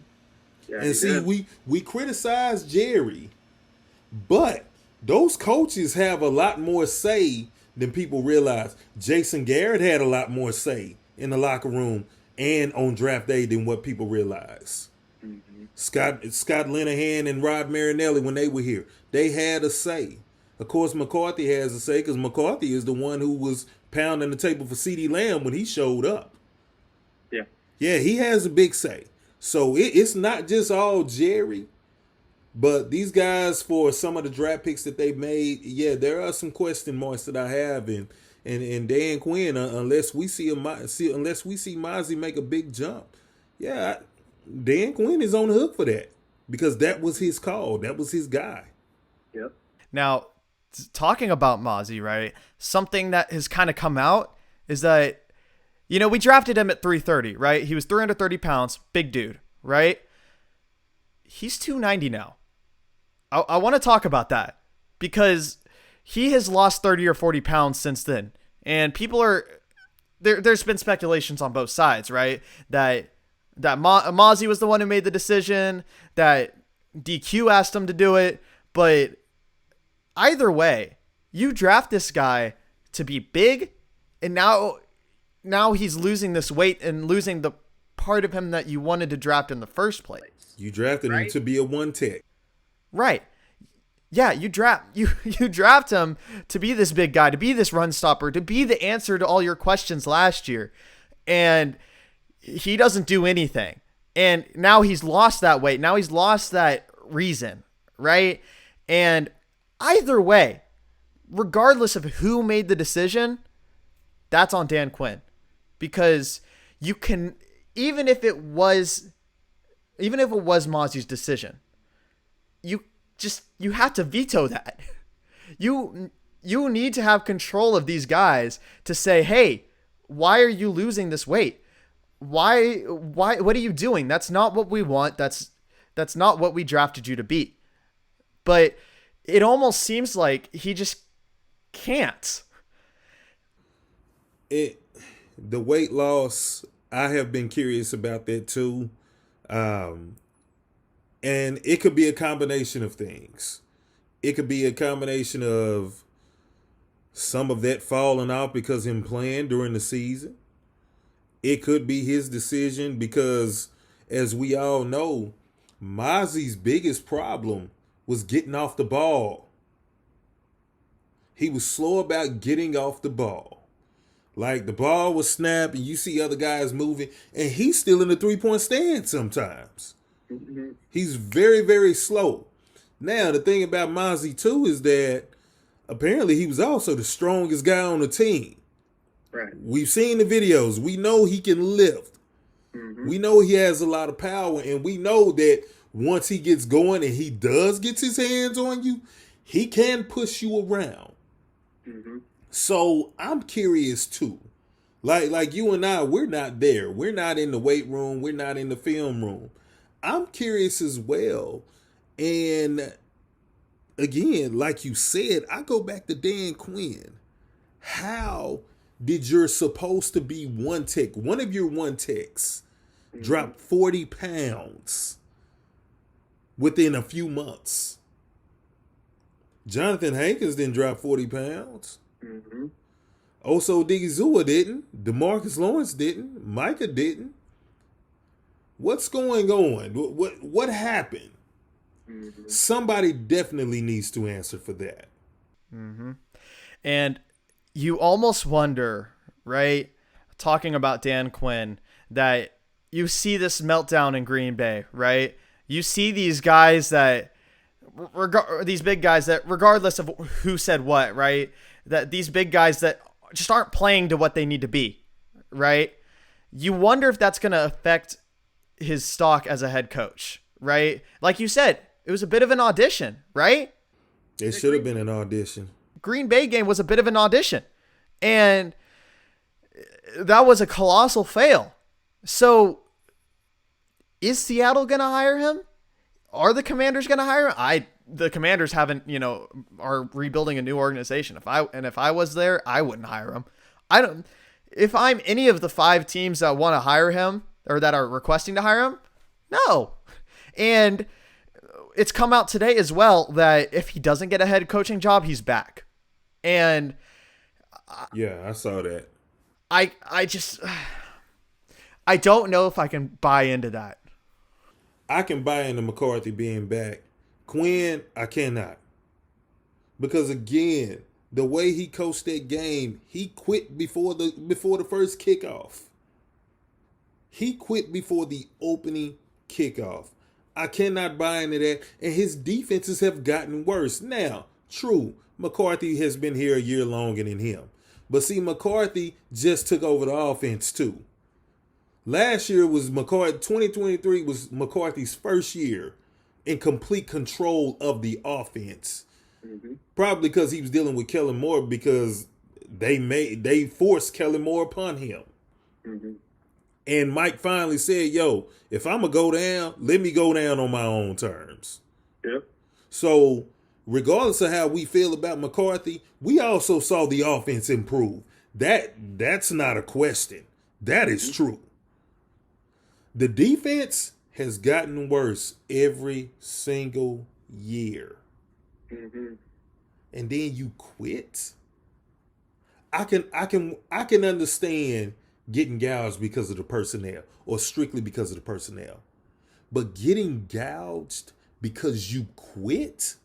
Yeah, And he see, did. we criticize Jerry, but those coaches have a lot more say than people realize. Jason Garrett had a lot more say in the locker room and on draft day than what people realize. Mm-hmm. Scott Linehan and Rod Marinelli, when they were here, they had a say. Of course, McCarthy has a say because McCarthy is the one who was pounding the table for CeeDee Lamb when he showed up. Yeah. Yeah, he has a big say. So it's not just all Jerry, but these guys, for some of the draft picks that they made, yeah, there are some question marks that I have, and Dan Quinn, unless we see Mozzie make a big jump, yeah, Dan Quinn is on the hook for that because that was his call, that was his guy. Yep. Now, talking about Mozzie, right? Something that has kind of come out is that, we drafted him at 330, right? He was 330 pounds, big dude, right? He's 290 now. I want to talk about that because he has lost 30 or 40 pounds since then. And people are, there's been speculations on both sides, right? That Mozzie was the one who made the decision, that DQ asked him to do it. But either way, you draft this guy to be big, and now he's losing this weight and losing the part of him that you wanted to draft in the first place. You drafted him to be a one tech. Right. Yeah, you draft him to be this big guy, to be this run stopper, to be the answer to all your questions last year. And he doesn't do anything. And now he's lost that weight. Now he's lost that reason, right? And either way, regardless of who made the decision, that's on Dan Quinn. Because you can, even if it was Mozzie's decision, you have to veto that. You need to have control of these guys to say, hey, why are you losing this weight? Why, what are you doing? That's not what we want. That's not what we drafted you to be. But it almost seems like he just can't. The weight loss, I have been curious about that too. And it could be a combination of things. It could be a combination of some of that falling off because him playing during the season. It could be his decision because, as we all know, Mozzie's biggest problem was getting off the ball. He was slow about getting off the ball. Like the ball was snapped and you see other guys moving and he's still in the 3-point stand sometimes. Mm-hmm. He's very, very slow. Now, the thing about Mozzie, too, is that apparently he was also the strongest guy on the team. Right. We've seen the videos. We know he can lift. Mm-hmm. We know he has a lot of power. And we know that once he gets going and he does get his hands on you, he can push you around. Mm-hmm. So I'm curious, too. Like you and I, we're not there. We're not in the weight room. We're not in the film room. I'm curious as well. And again, like you said, I go back to Dan Quinn. How did your supposed to be one tech, one of your one techs, drop 40 pounds within a few months? Jonathan Hankins didn't drop 40 pounds. Mm-hmm. Oso Digizua didn't. DeMarcus Lawrence didn't. Micah didn't. What's going on? What happened? Mm-hmm. Somebody definitely needs to answer for that. Mm-hmm. And you almost wonder, right, talking about Dan Quinn, that you see this meltdown in Green Bay, right? You see these guys that, these big guys that, regardless of who said what, right, that these big guys that just aren't playing to what they need to be, right? You wonder if that's going to affect his stock as a head coach, right? Like you said, it was a bit of an audition, right? It should have been an audition. Green Bay game was a bit of an audition. And that was a colossal fail. So is Seattle going to hire him? Are the Commanders going to hire him? The Commanders haven't, are rebuilding a new organization. If I was there, I wouldn't hire him. If I'm any of the 5 teams that want to hire him or that are requesting to hire him, no. And it's come out today as well that if he doesn't get a head coaching job, he's back. And yeah, I saw that. I don't know if I can buy into that. I can buy into McCarthy being back. Quinn, I cannot. Because again, the way he coached that game, he quit before the first kickoff. He quit before the opening kickoff. I cannot buy into that. And his defenses have gotten worse. Now, true, McCarthy has been here a year longer than him. But see, McCarthy just took over the offense too. Last year was 2023 was McCarthy's first year in complete control of the offense. Mm-hmm. Probably because he was dealing with Kellen Moore because they forced Kellen Moore upon him. Mm-hmm. And Mike finally said, yo, if I'm going to go down, let me go down on my own terms. Yep. So regardless of how we feel about McCarthy, we also saw the offense improve. That's not a question. That is true. The defense has gotten worse every single year. Mm-hmm. And then you quit. I can understand getting gouged because of the personnel or strictly because of the personnel. But getting gouged because you quit,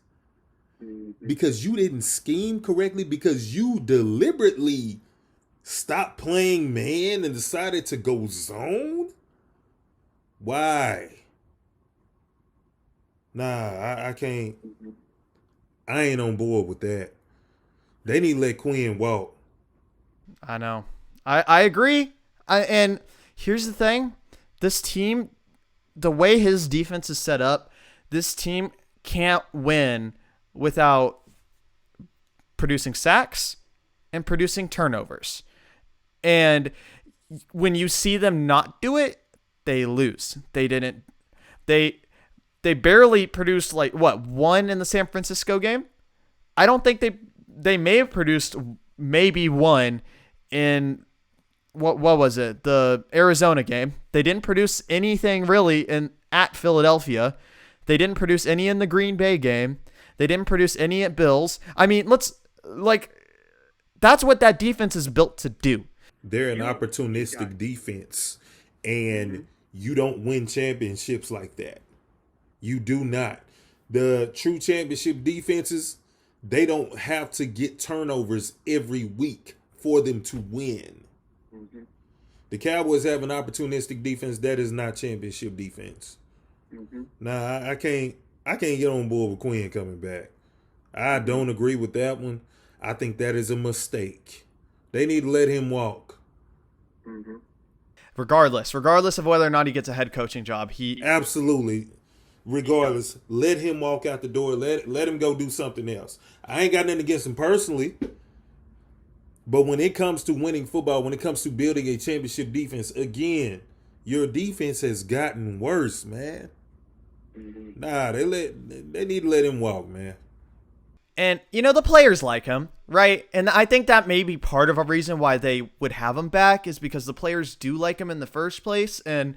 because you didn't scheme correctly, because you deliberately stopped playing man and decided to go zone? Why? Nah, I can't. I ain't on board with that. They need to let Quinn walk. I know. I agree. And here's the thing. This team, the way his defense is set up, this team can't win without producing sacks and producing turnovers. And when you see them not do it, they lose. They barely produced one in the San Francisco game. I don't think they may have produced maybe one in what was it? The Arizona game. They didn't produce anything really at Philadelphia. They didn't produce any in the Green Bay game. They didn't produce any at Bills. I mean, that's what that defense is built to do. They're an opportunistic defense, and you don't win championships like that. You do not. The true championship defenses, they don't have to get turnovers every week for them to win. Mm-hmm. The Cowboys have an opportunistic defense. That is not championship defense. Mm-hmm. Nah, I can't get on board with Quinn coming back. I don't agree with that one. I think that is a mistake. They need to let him walk. Mm-hmm. Regardless of whether or not he gets a head coaching job, Absolutely. Regardless, let him walk out the door. Let him go do something else. I ain't got nothing against him personally. But when it comes to winning football, when it comes to building a championship defense, again, your defense has gotten worse, man. Mm-hmm. Nah, they need to let him walk, man. And, the players like him, right? And I think that may be part of a reason why they would have him back is because the players do like him in the first place. And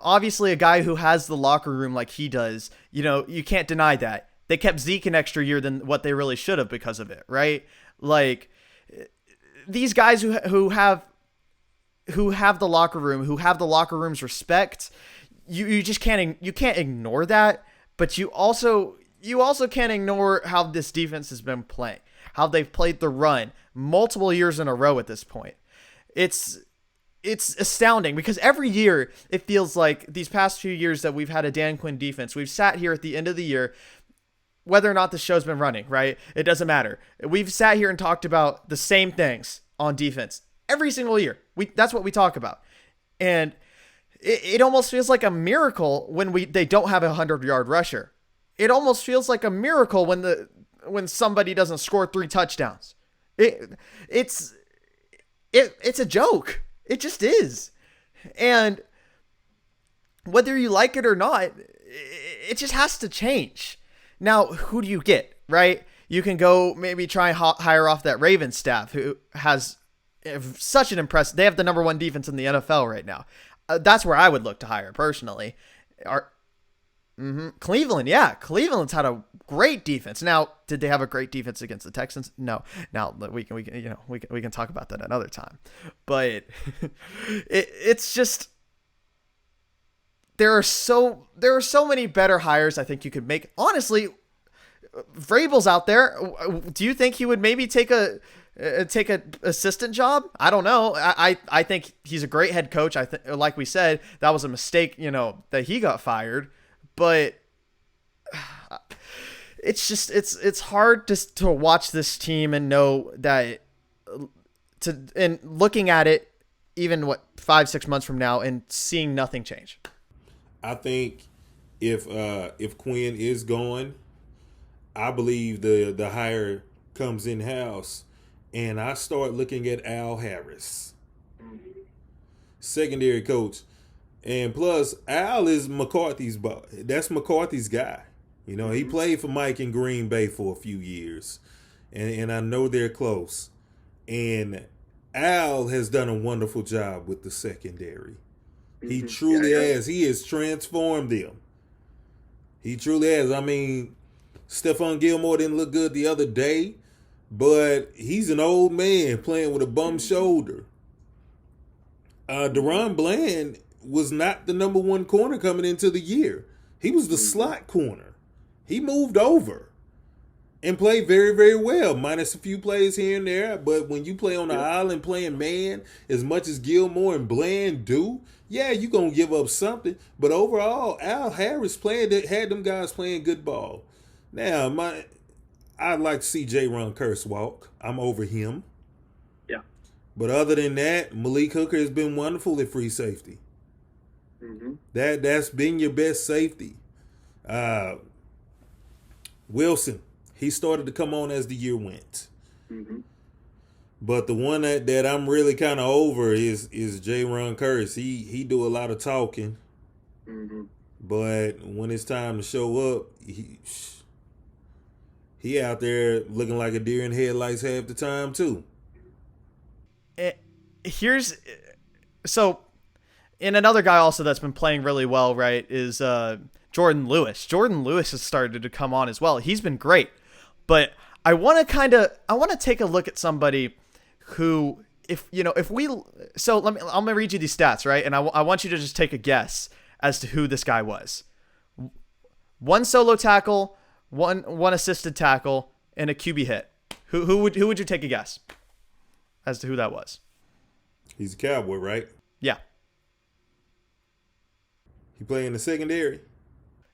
obviously a guy who has the locker room like he does, you can't deny that. They kept Zeke an extra year than what they really should have because of it, right? Like, these guys who have the locker room, who have the locker room's respect, you just can't ignore that. But you also can't ignore how this defense has been playing, how they've played the run multiple years in a row at this point. It's astounding because every year it feels like these past few years that we've had a Dan Quinn defense, we've sat here at the end of the year, whether or not the show's been running, right? It doesn't matter. We've sat here and talked about the same things on defense every single year. That's what we talk about. And it almost feels like a miracle when they don't have a 100-yard rusher. It almost feels like a miracle when somebody doesn't score 3 touchdowns. It's a joke. It just is. And whether you like it or not, it just has to change. Now, who do you get, right? You can go maybe try and hire off that Ravens staff who has such an impressive. They have the number 1 defense in the NFL right now. That's where I would look to hire personally. Cleveland, yeah, Cleveland's had a great defense. Now, did they have a great defense against the Texans? No. Now we can talk about that another time. But it's just there are so many better hires I think you could make. Honestly, Vrabel's out there. Do you think he would maybe take a assistant job? I don't know. I think he's a great head coach. I think, like we said, that was a mistake, that he got fired. But it's just it's hard to watch this team and know that and looking at it even 5-6 months from now and seeing nothing change. I think if Quinn is gone, I believe the hire comes in house, and I start looking at Al Harris, secondary coach. And plus, Al is McCarthy's boss. That's McCarthy's guy. He played for Mike in Green Bay for a few years. And I know they're close. And Al has done a wonderful job with the secondary. He truly has. He has transformed them. He truly has. I mean, Stephon Gilmore didn't look good the other day, but he's an old man playing with a bum shoulder. Deron Bland was not the number 1 corner coming into the year. He was the slot corner. He moved over and played very, very well, minus a few plays here and there. But when you play on the island playing man as much as Gilmore and Bland do, yeah, you're going to give up something. But overall, Al Harris had them guys playing good ball. Now, I'd like to see J-Ron Curse walk. I'm over him. Yeah. But other than that, Malik Hooker has been wonderful at free safety. Mm-hmm. That's been your best safety. Wilson, he started to come on as the year went. Mm-hmm. But the one that I'm really kind of over is J-Ron Curse. He do a lot of talking. Mm-hmm. But when it's time to show up, he out there looking like a deer in headlights half the time too. And another guy also that's been playing really well, right, is Jordan Lewis. Jordan Lewis has started to come on as well. He's been great. But I want to take a look at somebody who, I'm going to read you these stats, right? And I want you to just take a guess as to who this guy was. 1 solo tackle, one assisted tackle, and a QB hit. Who would you take a guess as to who that was? He's a Cowboy, right? Yeah. He play in the secondary?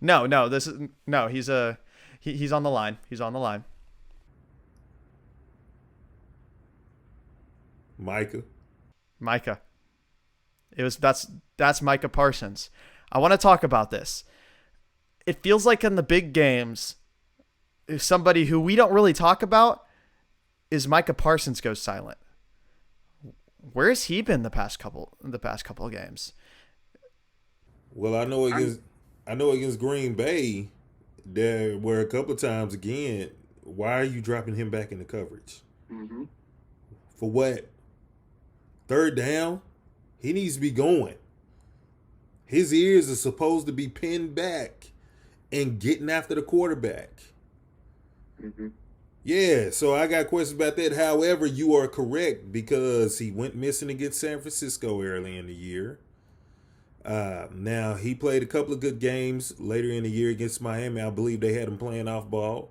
No. He's on the line. He's on the line. Micah. That's Micah Parsons. I want to talk about this. It feels like in the big games, somebody who we don't really talk about is Micah Parsons goes silent. Where has he been the past couple of games? Well, I know against Green Bay, there were a couple of times again. Why are you dropping him back into coverage? Mm-hmm. For what? 3rd down? He needs to be going. His ears are supposed to be pinned back and getting after the quarterback. Mm-hmm. Yeah, so I got questions about that. However, you are correct because he went missing against San Francisco early in the year. Now, he played a couple of good games later in the year against Miami. I believe they had him playing off ball.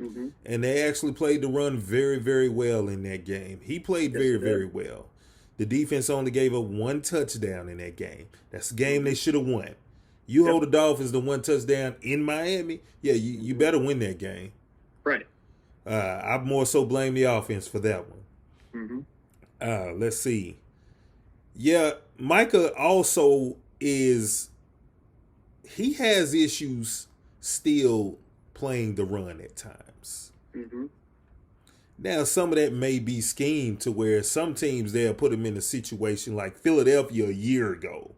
Mm-hmm. And they actually played the run very, very well in that game. He played very, very well. The defense only gave up 1 touchdown in that game. That's the game they should have won. You hold the Dolphins to 1 touchdown in Miami, yeah, you better win that game. Right. I more so blame the offense for that one. Mm-hmm. Let's see. Yeah, Micah also he has issues still playing the run at times. Mm-hmm. Now, some of that may be schemed to where some teams they'll put him in a situation like Philadelphia a year ago.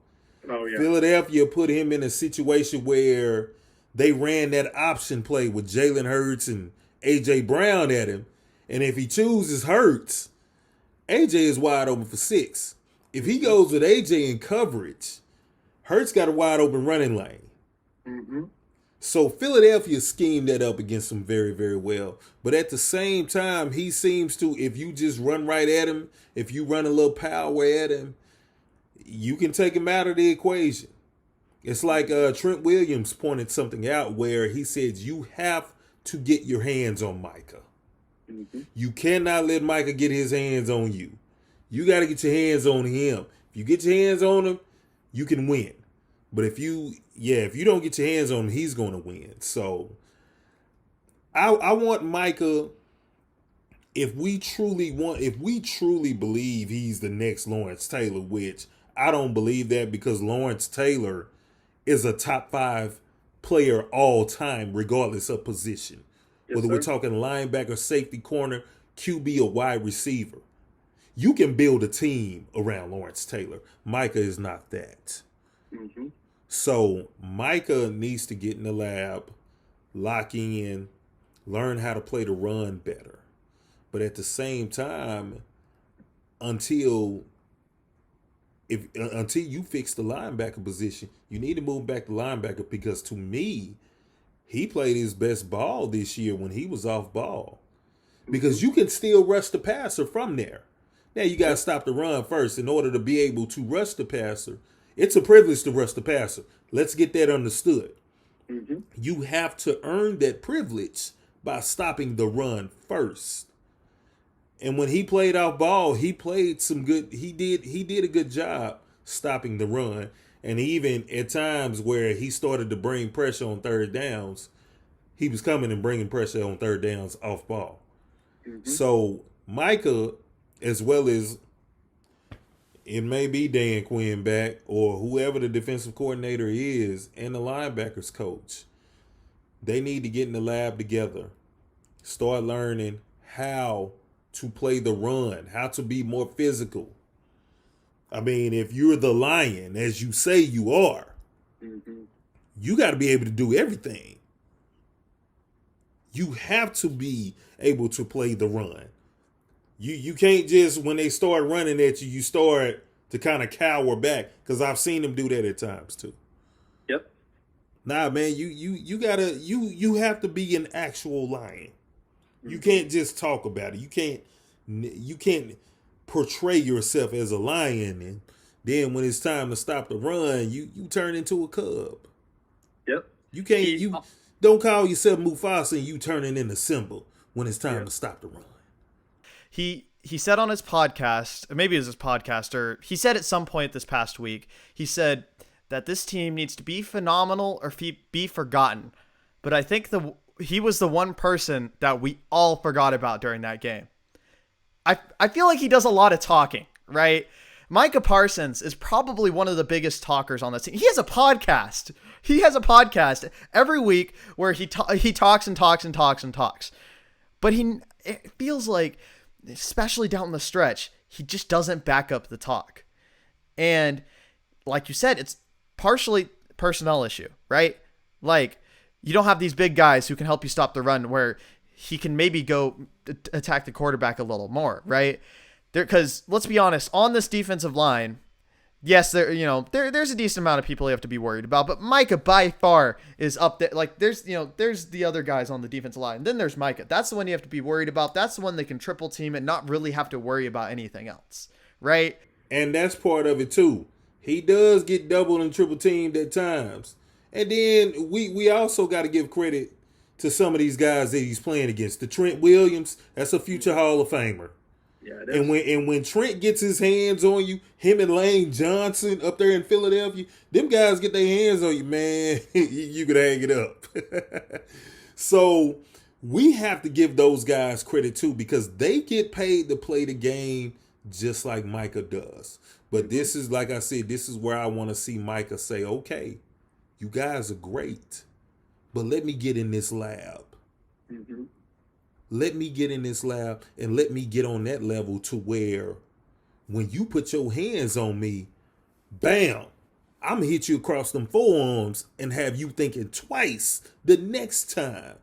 Oh yeah. Philadelphia put him in a situation where they ran that option play with Jalen Hurts and A.J. Brown at him. And if he chooses Hurts, A.J. is wide open for 6. If he goes with A.J. in coverage, Hurts got a wide open running lane. Mm-hmm. So Philadelphia schemed that up against him very, very well. But at the same time, he seems to, if you just run right at him, if you run a little power at him, you can take him out of the equation. It's like Trent Williams pointed something out where he said you have to get your hands on Micah. Mm-hmm. You cannot let Micah get his hands on you. You got to get your hands on him. If you get your hands on him, you can win. But if you don't get your hands on him, he's going to win. So I want Micah. If we truly believe he's the next Lawrence Taylor, which I don't believe that because Lawrence Taylor is a top 5 player all time, regardless of position. Yes, Whether sir. we're talking linebacker, safety, corner, QB, or wide receiver. You can build a team around Lawrence Taylor. Micah is not that. Mm-hmm. So Micah needs to get in the lab, lock in, learn how to play the run better. But at the same time, until you fix the linebacker position, you need to move back to linebacker because to me, he played his best ball this year when he was off ball. Because you can still rush the passer from there. Now you got to stop the run first in order to be able to rush the passer. It's a privilege to rush the passer. Let's get that understood. Mm-hmm. You have to earn that privilege by stopping the run first. And when he played off ball, he played some good. He did a good job stopping the run. And even at times where he started to bring pressure on third downs, he was coming and bringing pressure on third downs off ball. Mm-hmm. So Micah, as well as it may be Dan Quinn back or whoever the defensive coordinator is and the linebackers coach, they need to get in the lab together, start learning how to play the run, how to be more physical. I mean, if you're the Lion, as you say you are, Mm-hmm. you got to be able to do everything. You have to be able to play the run. You can't just, when they start running at you, you start to kind of cower back, because I've seen them do that at times too. Yep. Nah, man, you have to be an actual Lion. You can't just talk about it. You can't portray yourself as a lion, and then when it's time to stop the run, you turn into a cub. Yep. You don't call yourself Mufasa and you turning into Simba when it's time to stop the run. He said on his podcast, or maybe it was his podcast, or he said at some point this past week, he said that this team needs to be phenomenal or be forgotten. But I think he was the one person that we all forgot about during that game. I feel like he does a lot of talking, right? Micah Parsons is probably one of the biggest talkers on this team. He has a podcast. He has a podcast every week where he talks and talks and talks and talks. But it feels like, especially down the stretch, he just doesn't back up the talk. And like you said, it's partially personnel issue, right? Like, you don't have these big guys who can help you stop the run where he can maybe go attack the quarterback a little more, right? Because let's be honest, on this defensive line, yes, there's a decent amount of people you have to be worried about, but Micah by far is up there. Like there's the other guys on the defensive line. Then there's Micah. That's the one you have to be worried about. That's the one that can triple team and not really have to worry about anything else, right? And that's part of it too. He does get doubled and triple teamed at times. And then we also got to give credit to some of these guys that he's playing against. The Trent Williams, that's a future Hall of Famer. Yeah. And when Trent gets his hands on you, him and Lane Johnson up there in Philadelphia, them guys get their hands on you, man. You could hang it up. So we have to give those guys credit too, because they get paid to play the game just like Micah does. But this is, like I said, this is where I want to see Micah say, okay, you guys are great, but let me get in this lab. Mm-hmm. let me get in this lab and let me get on that level to where when you put your hands on me, bam, I'm going to hit you across them forearms and have you thinking twice the next time.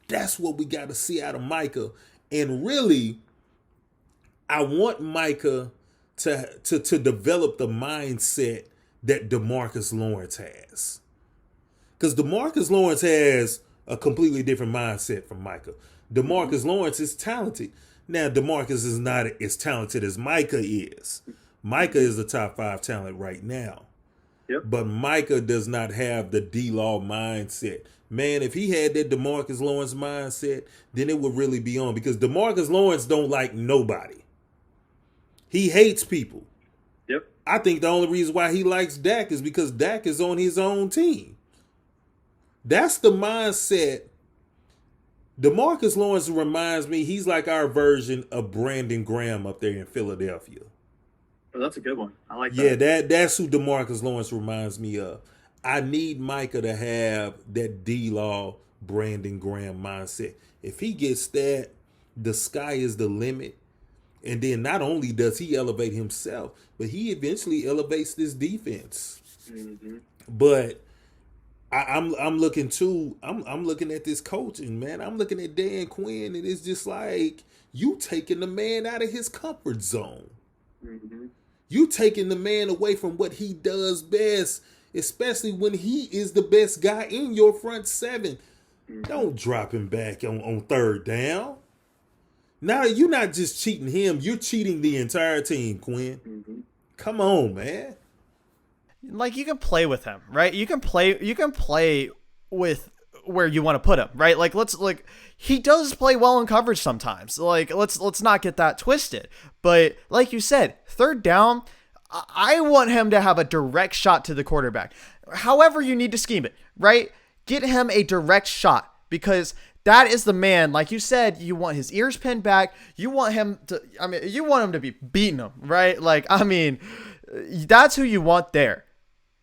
That's what we got to see out of Micah. And really, I want Micah to develop the mindset that DeMarcus Lawrence has. Because DeMarcus Lawrence has a completely different mindset from Micah. DeMarcus Lawrence is talented. Now, DeMarcus is not as talented as Micah is. Micah is the top 5 talent right now. Yep. But Micah does not have the D-Law mindset. Man, if he had that DeMarcus Lawrence mindset, then it would really be on. Because DeMarcus Lawrence don't like nobody. He hates people. Yep. I think the only reason why he likes Dak is because Dak is on his own team. That's the mindset. DeMarcus Lawrence reminds me, he's like our version of Brandon Graham up there in Philadelphia. Oh, that's a good one. I like that. Yeah, that's who DeMarcus Lawrence reminds me of. I need Micah to have that D-Law Brandon Graham mindset. If he gets that, the sky is the limit. And then not only does he elevate himself, but he eventually elevates this defense. Mm-hmm. But I'm looking too. I'm looking at this coaching, man. I'm looking at Dan Quinn, and it's just like you taking the man out of his comfort zone. Mm-hmm. You taking the man away from what he does best, especially when he is the best guy in your front 7. Mm-hmm. Don't drop him back on third down. Now you're not just cheating him; you're cheating the entire team, Quinn. Mm-hmm. Come on, man. Like, you can play with him, right? You can play with where you want to put him, right? Like, he does play well in coverage sometimes. Like, let's not get that twisted. But like you said, third down, I want him to have a direct shot to the quarterback. However you need to scheme it, right? Get him a direct shot, because that is the man. Like you said, you want his ears pinned back. You want him to be beating him, right? Like, that's who you want there.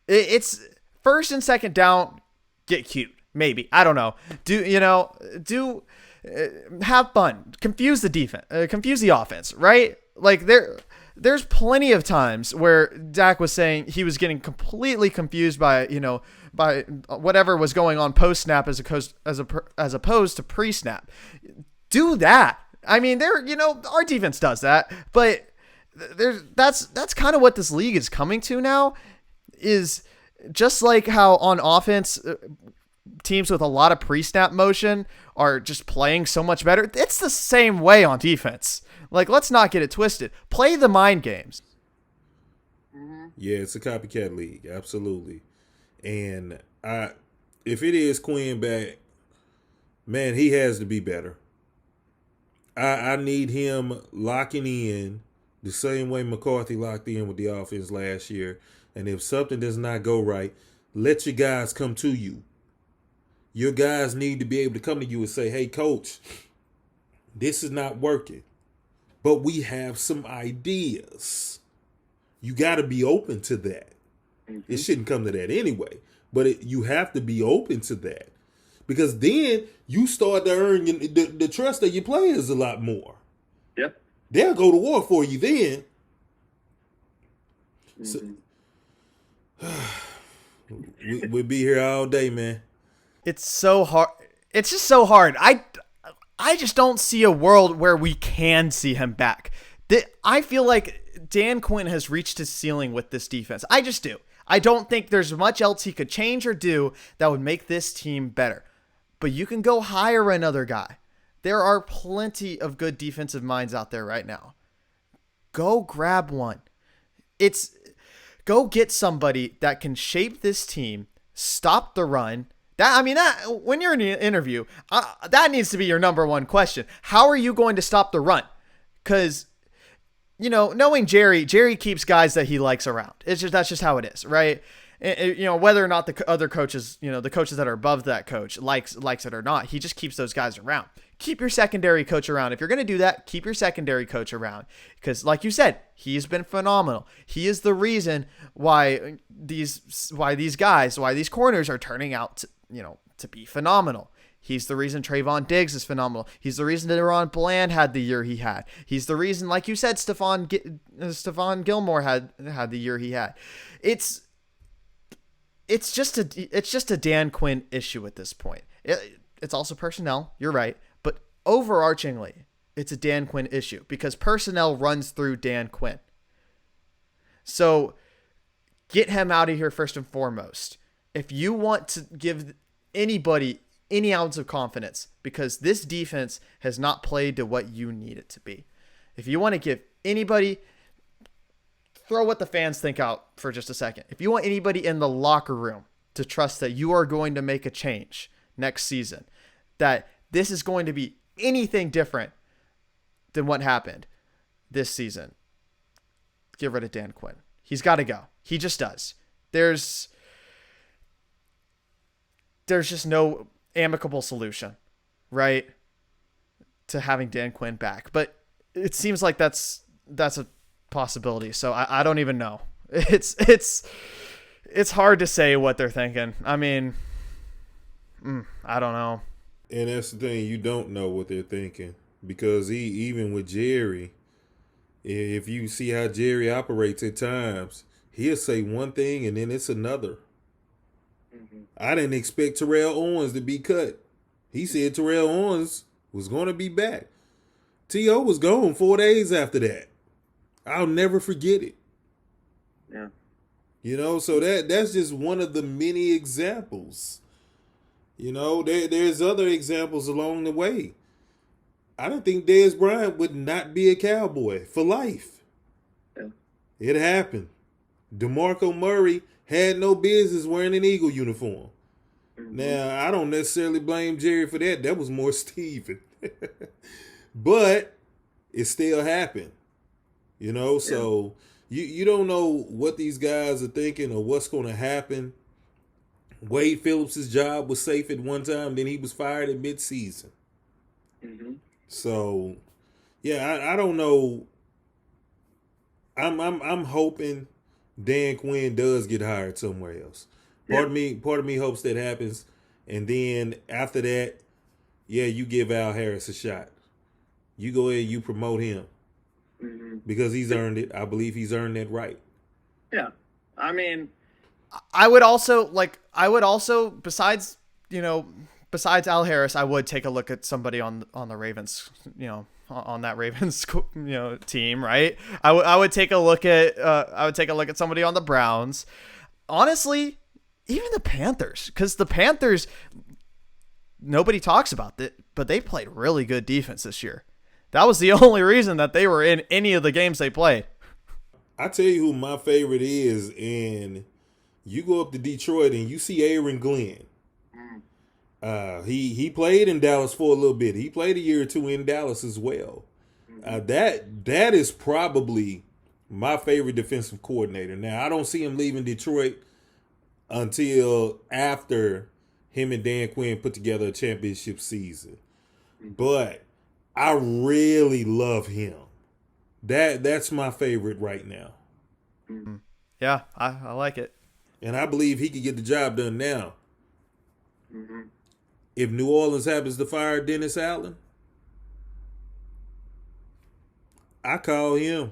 It's first and second down, get cute. Maybe. I don't know. Have fun. Confuse the defense. Confuse the offense, right? Like, there's plenty of times where Dak was saying he was getting completely confused by whatever was going on post snap as opposed to pre snap. Do that. I mean, our defense does that, but that's kind of what this league is coming to now. Is just like how on offense, teams with a lot of pre-snap motion are just playing so much better. It's the same way on defense. Like, let's not get it twisted. Play the mind games. Yeah, it's a copycat league, absolutely. And if it is Quinn back, man, he has to be better. I need him locking in the same way McCarthy locked in with the offense last year. And if something does not go right, let your guys come to you. Your guys need to be able to come to you and say, hey, coach, this is not working, but we have some ideas. You got to be open to that. Mm-hmm. It shouldn't come to that anyway, but you have to be open to that, because then you start to earn the trust of your players a lot more. Yeah. They'll go to war for you then. Mm-hmm. So, we'll be here all day, man. It's so hard. It's just so hard. I just don't see a world where we can see him back. I feel like Dan Quinn has reached his ceiling with this defense. I just do. I don't think there's much else he could change or do that would make this team better. But you can go hire another guy. There are plenty of good defensive minds out there right now. Go grab one. Go get somebody that can shape this team, stop the run. That when you're in an interview, that needs to be your number one question. How are you going to stop the run? Because, knowing Jerry keeps guys that he likes around. That's just how it is, right? Whether or not the other coaches, the coaches that are above that coach likes it or not, he just keeps those guys around. Keep your secondary coach around. If you're going to do that, keep your secondary coach around. Because like you said, he's been phenomenal. He is the reason why these corners are turning out to be phenomenal. He's the reason Trayvon Diggs is phenomenal. He's the reason Deron Bland had the year he had. He's the reason, like you said, Stephon Gilmore had the year he had. It's just a Dan Quinn issue at this point. It's also personnel. You're right, but overarchingly, it's a Dan Quinn issue because personnel runs through Dan Quinn. So get him out of here first and foremost. If you want to give anybody any ounce of confidence, because this defense has not played to what you need it to be. If you want to give anybody, throw what the fans think out for just a second. If you want anybody in the locker room to trust that you are going to make a change next season, that this is going to be anything different than what happened this season, get rid of Dan Quinn. He's got to go. He just does. There's just no amicable solution, right, to having Dan Quinn back. But it seems like that's a possibility. So I don't even know. It's hard to say what they're thinking. I mean, I don't know. And that's the thing, you don't know what they're thinking because even with Jerry, if you see how Jerry operates at times, he'll say one thing and then it's another. Mm-hmm. I didn't expect Terrell Owens to be cut. He said Terrell Owens was going to be back. T.O. was gone 4 days after that. I'll never forget it. Yeah. So that's just one of the many examples. There's other examples along the way. I don't think Dez Bryant would not be a Cowboy for life. Yeah. It happened. DeMarco Murray had no business wearing an Eagle uniform. Mm-hmm. Now, I don't necessarily blame Jerry for that. That was more Steven. But it still happened. So you don't know what these guys are thinking or what's going to happen. Wade Phillips' job was safe at one time, then he was fired at midseason. Mm-hmm. So, yeah, I don't know. I'm hoping Dan Quinn does get hired somewhere else. Part of me hopes that happens, and then after that, you give Al Harris a shot. You go ahead, you promote him because he's earned it. I believe he's earned that right. Yeah, I mean, I would also besides Al Harris, I would take a look at somebody on the Ravens, on that Ravens, team, right? I would take a look at somebody on the Browns. Honestly, even the Panthers, because the Panthers, nobody talks about it, but they played really good defense this year. That was the only reason that they were in any of the games they played. I tell you who my favorite is, and you go up to Detroit and you see Aaron Glenn. He played in Dallas for a little bit. He played a year or two in Dallas as well. That is probably my favorite defensive coordinator. Now, I don't see him leaving Detroit until after him and Dan Quinn put together a championship season. But I really love him. That's my favorite right now. Yeah, I like it. And I believe he could get the job done now. Mm-hmm. If New Orleans happens to fire Dennis Allen, I call him.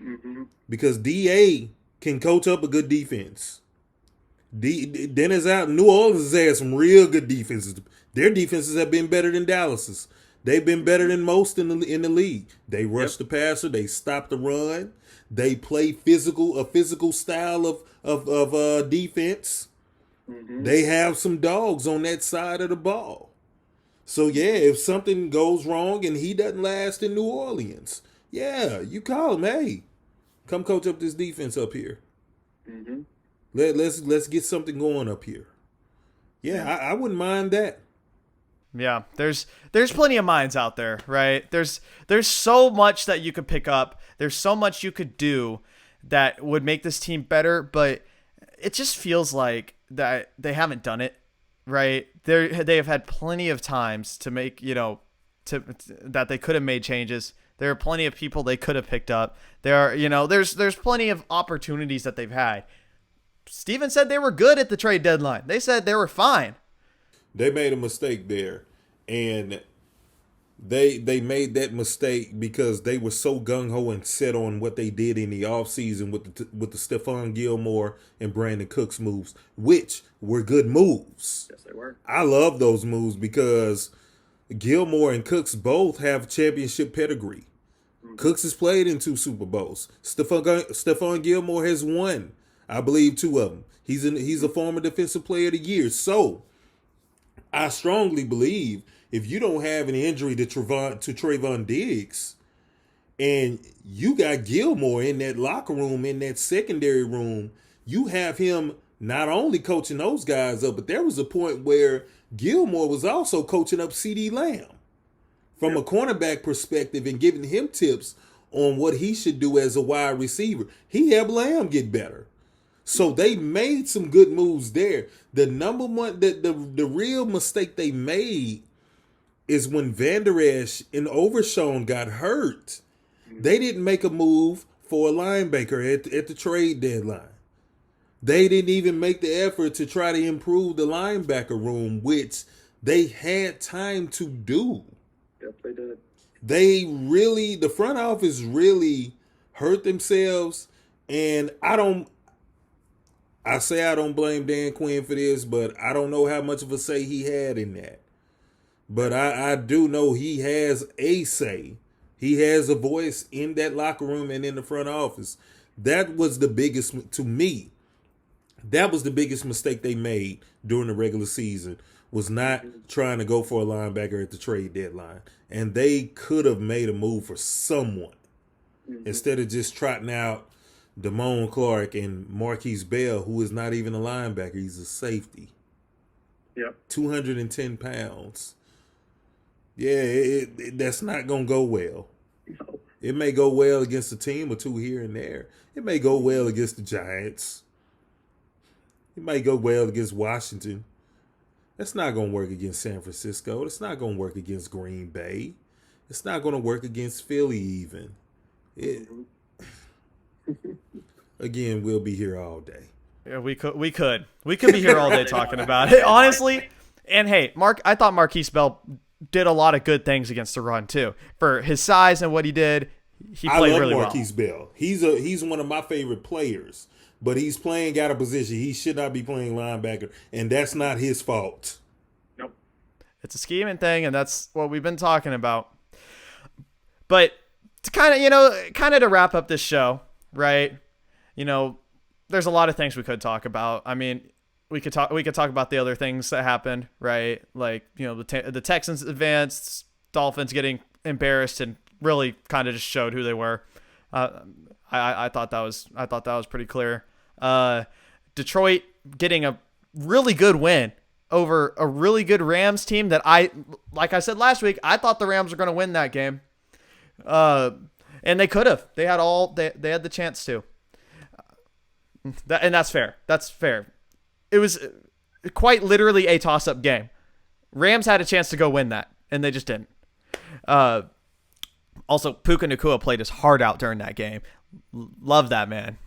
Mm-hmm. Because D.A. can coach up a good defense. Dennis Allen, New Orleans has had some real good defenses. Their defenses have been better than Dallas's. They've been better than most in the league. They rush the passer. They stop the run. They play a physical style of defense. Mm-hmm. They have some dogs on that side of the ball. So, if something goes wrong and he doesn't last in New Orleans, you call him, hey, come coach up this defense up here. Mm-hmm. Let's get something going up here. I wouldn't mind that. Yeah, there's plenty of minds out there, right? There's so much that you could pick up. There's so much you could do that would make this team better, but it just feels like that they haven't done it, right? They have had plenty of times to make, that they could have made changes. There are plenty of people they could have picked up. There are, there's plenty of opportunities that they've had. Steven said they were good at the trade deadline. They said they were fine. They made a mistake there, and they made that mistake because they were so gung ho and set on what they did in the offseason with the Stephon Gilmore and Brandon Cooks moves, which were good moves. Yes, they were. I love those moves because Gilmore and Cooks both have championship pedigree. Cooks has played in 2 Super Bowls. Stephon Gilmore has won, I believe, 2 of them. He's a former Defensive Player of the Year. So I strongly believe if you don't have an injury to Trayvon Diggs, and you got Gilmore in that locker room, in that secondary room, you have him not only coaching those guys up, but there was a point where Gilmore was also coaching up CeeDee Lamb from a cornerback perspective and giving him tips on what he should do as a wide receiver. He helped Lamb get better. So they made some good moves there. The number one, the real mistake they made is when Van Der Esch and Overshown got hurt. They didn't make a move for a linebacker at the trade deadline. They didn't even make the effort to try to improve the linebacker room, which they had time to do. Yep, they did. The front office really hurt themselves, and I don't blame Dan Quinn for this, but I don't know how much of a say he had in that. But I do know he has a say. He has a voice in that locker room and in the front office. That was the biggest, to me, that was the biggest mistake they made during the regular season, was not trying to go for a linebacker at the trade deadline. And they could have made a move for someone instead of just trotting out Damone Clark and Marquise Bell, who is not even a linebacker. He's a safety. Yep. 210 pounds. Yeah, that's not going to go well. No. It may go well against a team or two here and there. It may go well against the Giants. It may go well against Washington. That's not going to work against San Francisco. It's not going to work against Green Bay. It's not going to work against Philly even. Again, we'll be here all day. Yeah, we could be here all day talking about it, honestly. And hey, I thought Marquise Bell did a lot of good things against the run too. For his size and what he did, he played really well. I love Marquise Bell. He's one of my favorite players, but he's playing out of position. He should not be playing linebacker, and that's not his fault. Nope. It's a scheming thing, and that's what we've been talking about. But to kind of to wrap up this show, right? There's a lot of things we could talk about. I mean, we could talk about the other things that happened, right? Like, the Texans advanced, Dolphins getting embarrassed and really kind of just showed who they were. I thought that was pretty clear. Detroit getting a really good win over a really good Rams team that like I said last week, I thought the Rams were going to win that game. And they could have. They had the chance to. And that's fair. That's fair. It was quite literally a toss-up game. Rams had a chance to go win that, and they just didn't. Also, Puka Nacua played his heart out during that game. Love that, man.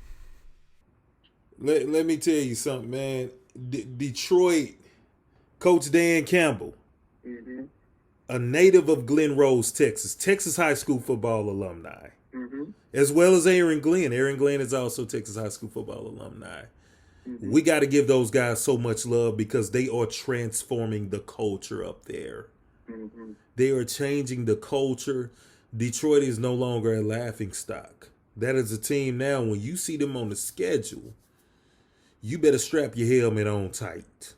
Let me tell you something, man. Detroit, Coach Dan Campbell, a native of Glen Rose, Texas high school football alumni, as well as Aaron Glenn. Aaron Glenn is also Texas high school football alumni. We got to give those guys so much love because they are transforming the culture up there. They are changing the culture. Detroit is no longer a laughingstock. That is a team now, when you see them on the schedule, you better strap your helmet on tight.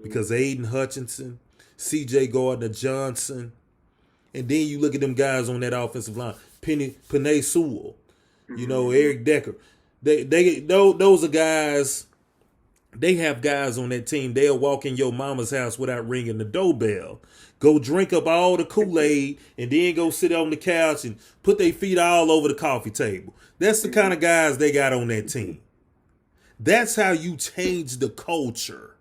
Because Aiden Hutchinson, C.J. Gardner-Johnson, and then you look at them guys on that offensive line, Penei Sewell, Eric Decker. Those are guys. They have guys on that team. They'll walk in your mama's house without ringing the doorbell. Go drink up all the Kool-Aid and then go sit on the couch and put their feet all over the coffee table. That's the kind of guys they got on that team. That's how you change the culture.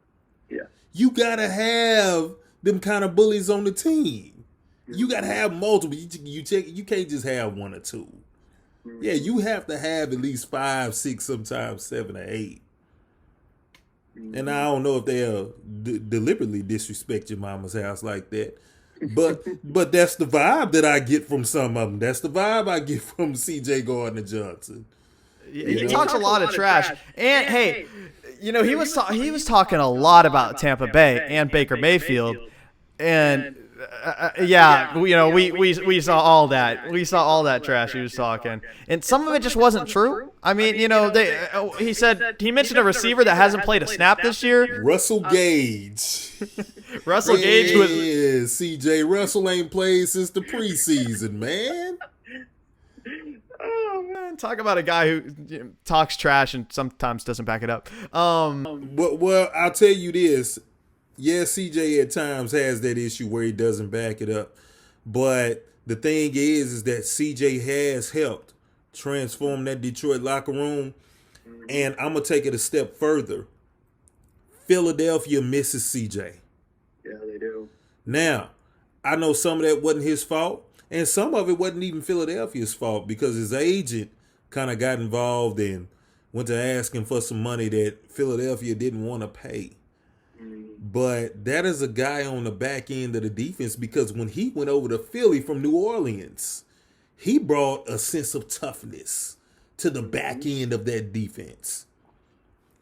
Yeah. You got to have them kind of bullies on the team. You got to have multiple. You can't just have one or two. Yeah, you have to have at least 5, 6, sometimes 7 or 8. And I don't know if they'll deliberately disrespect your mama's house like that. But that's the vibe that I get from some of them. That's the vibe I get from C.J. Gardner-Johnson. He talks a lot of trash. And hey, he was talking a lot about Tampa Bay and Baker Mayfield, and we saw all that. We saw all that trash he was talking, and some of it just wasn't true. I mean, he mentioned a receiver that hasn't played a snap this year. Russell Gage. Russell Gage was. Yeah, C.J. Russell ain't played since the preseason, man. Oh man, talk about a guy who talks trash and sometimes doesn't back it up. Well, I'll tell you this. Yeah, CJ at times has that issue where he doesn't back it up. But the thing is that CJ has helped transform that Detroit locker room. And I'm going to take it a step further. Philadelphia misses CJ. Yeah, they do. Now, I know some of that wasn't his fault. And some of it wasn't even Philadelphia's fault because his agent kind of got involved and went to asking for some money that Philadelphia didn't want to pay. But that is a guy on the back end of the defense because when he went over to Philly from New Orleans, he brought a sense of toughness to the back end of that defense.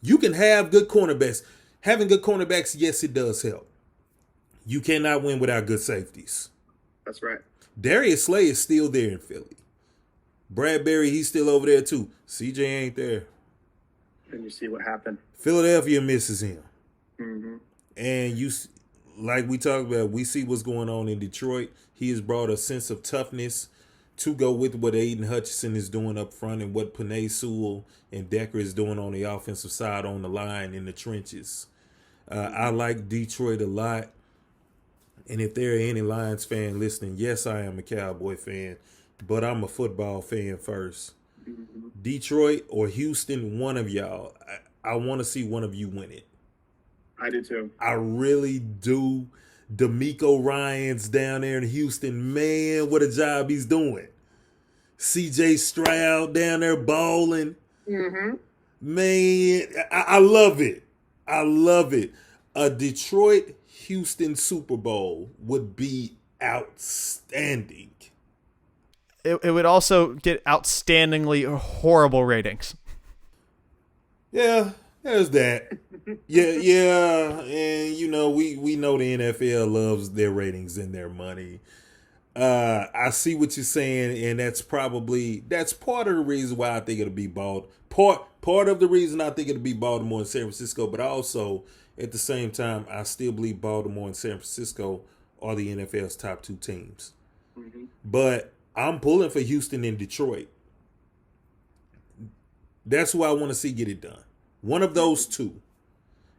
You can have good cornerbacks. Having good cornerbacks, yes, it does help. You cannot win without good safeties. That's right. Darius Slay is still there in Philly. Bradbury, he's still over there too. CJ ain't there. And you see what happened. Philadelphia misses him. Mm-hmm. And like we talked about, we see what's going on in Detroit. He has brought a sense of toughness to go with what Aiden Hutchinson is doing up front and what Penei Sewell and Decker is doing on the offensive side on the line in the trenches. I like Detroit a lot. And if there are any Lions fan listening, yes, I am a Cowboy fan, but I'm a football fan first. Mm-hmm. Detroit or Houston, one of y'all. I want to see one of you win it. I do too. I really do. D'Amico Ryans down there in Houston, man, what a job he's doing. C.J. Stroud down there bowling. Mm-hmm. Man, I love it. I love it. A Detroit-Houston Super Bowl would be outstanding. It would also get outstandingly horrible ratings. Yeah, there's that. Yeah, and we know the NFL loves their ratings and their money. I see what you're saying, and that's part of the reason why I think it'll be part of the reason I think it'll be Baltimore and San Francisco, but also at the same time, I still believe Baltimore and San Francisco are the NFL's top two teams. Mm-hmm. But I'm pulling for Houston and Detroit. That's who I want to see get it done. One of those two.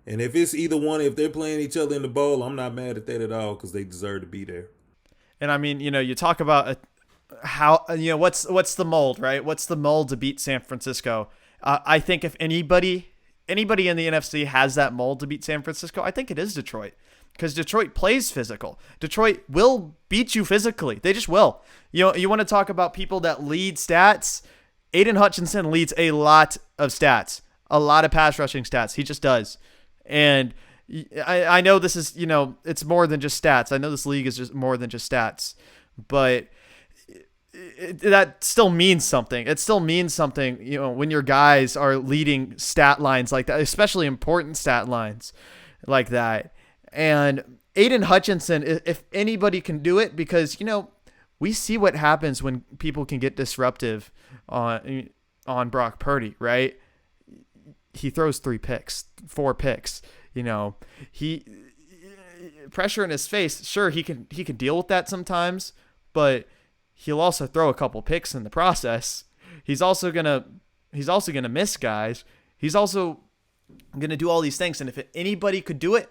And if it's either one, if they're playing each other in the bowl, I'm not mad at that at all because they deserve to be there. And I mean, you talk about how, what's the mold, right? What's the mold to beat San Francisco? I think if anybody in the NFC has that mold to beat San Francisco, I think it is Detroit. Because Detroit plays physical. Detroit will beat you physically. They just will. You want to talk about people that lead stats? Aiden Hutchinson leads a lot of stats. A lot of pass rushing stats. He just does. And I know this is, it's more than just stats. I know this league is just more than just stats. But that still means something. It still means something, when your guys are leading stat lines like that, especially important stat lines like that. And Aiden Hutchinson, if anybody can do it, because, we see what happens when people can get disruptive on Brock Purdy, right? He throws 4 picks, he pressure in his face. Sure, he can deal with that sometimes, but he'll also throw a couple picks in the process. He's also gonna miss guys. He's also gonna do all these things. And if anybody could do it,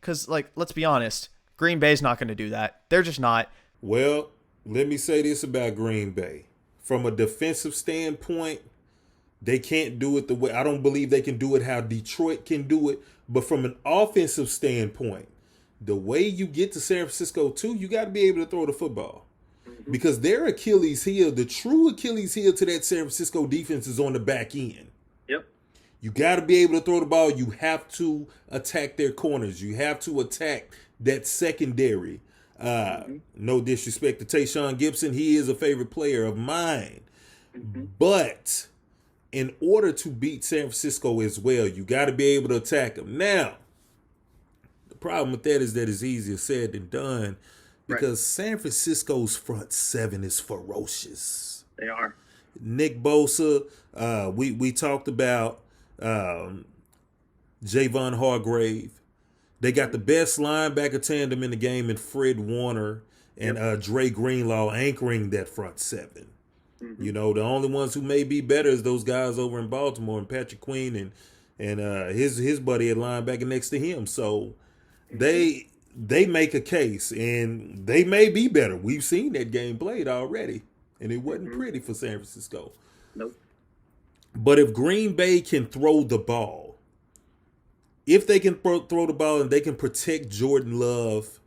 because let's be honest, Green Bay's not gonna do that. They're just not. Well, let me say this about Green Bay. From a defensive standpoint, they can't do it the way, I don't believe they can do it how Detroit can do it. But from an offensive standpoint, the way you get to San Francisco too, you got to be able to throw the football. Because their Achilles heel, the true Achilles heel to that San Francisco defense is on the back end. Yep. You got to be able to throw the ball. You have to attack their corners. You have to attack that secondary. No disrespect to Tayshaun Gibson. He is a favorite player of mine. But in order to beat San Francisco as well, you got to be able to attack them. Now, the problem with that is that it's easier said than done because San Francisco's front seven is ferocious. They are. Nick Bosa, we talked about Javon Hargrave. They got the best linebacker tandem in the game in Fred Warner and Dre Greenlaw anchoring that front seven. You know, the only ones who may be better is those guys over in Baltimore and Patrick Queen and his buddy at linebacker next to him. So they make a case and they may be better. We've seen that game played already, and it wasn't pretty for San Francisco. Nope. But if Green Bay can throw the ball, if they can throw the ball and they can protect Jordan Love,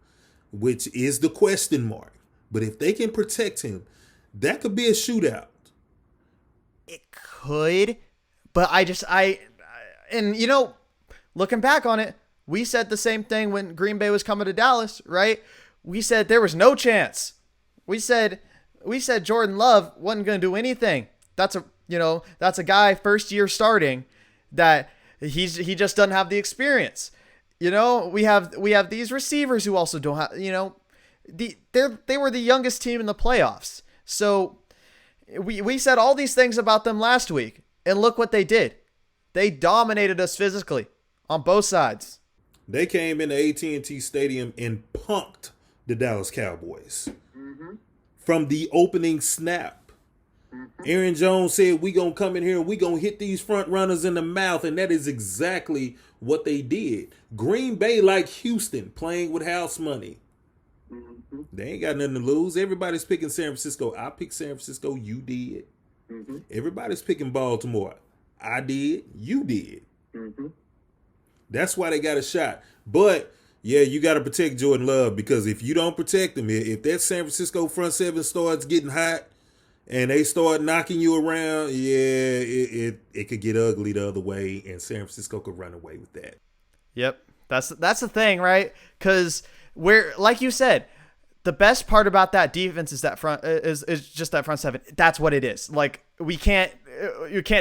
which is the question mark, but if they can protect him, that could be a shootout. It could, but and you know, looking back on it, we said the same thing when Green Bay was coming to Dallas, right? We said there was no chance. We said Jordan Love wasn't going to do anything. That's a guy first year starting that he just doesn't have the experience. You know, we have these receivers who also don't have, you know, they were the youngest team in the playoffs. So we said all these things about them last week, and look what they did. They dominated us physically on both sides. They came into AT&T Stadium and punked the Dallas Cowboys from the opening snap. Aaron Jones said, we going to come in here and we going to hit these front runners in the mouth, and that is exactly what they did. Green Bay, like Houston, playing with house money. They ain't got nothing to lose. Everybody's picking San Francisco. I picked San Francisco. You did. Everybody's picking Baltimore. I did. You did. That's why they got a shot. But, yeah, you got to protect Jordan Love, because if you don't protect him, if that San Francisco front seven starts getting hot and they start knocking you around, yeah, it could get ugly the other way, and San Francisco could run away with that. Yep. That's the thing, right? Because like you said, the best part about that defense is that front is just that front seven. That's what it is. Like you can't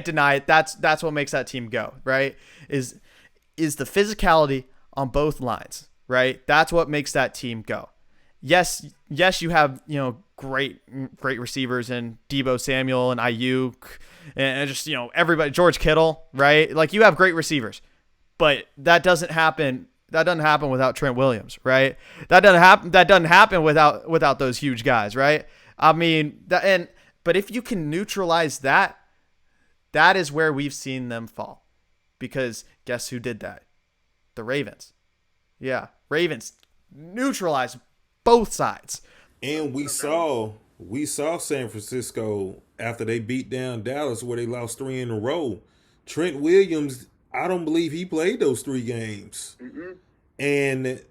deny it. That's what makes that team go, right? Is the physicality on both lines, right? That's what makes that team go. Yes, you have, you know, great receivers in Deebo Samuel and Ayuk and just, you know, everybody, George Kittle, right? Like you have great receivers, but that doesn't happen. That doesn't happen without Trent Williams, right? That doesn't happen without those huge guys, right? I mean, but if you can neutralize that is where we've seen them fall. Because guess who did that? The Ravens. Yeah, Ravens neutralized both sides. And we saw San Francisco after they beat down Dallas, where they lost 3 in a row. Trent Williams, I don't believe he played those 3 games. And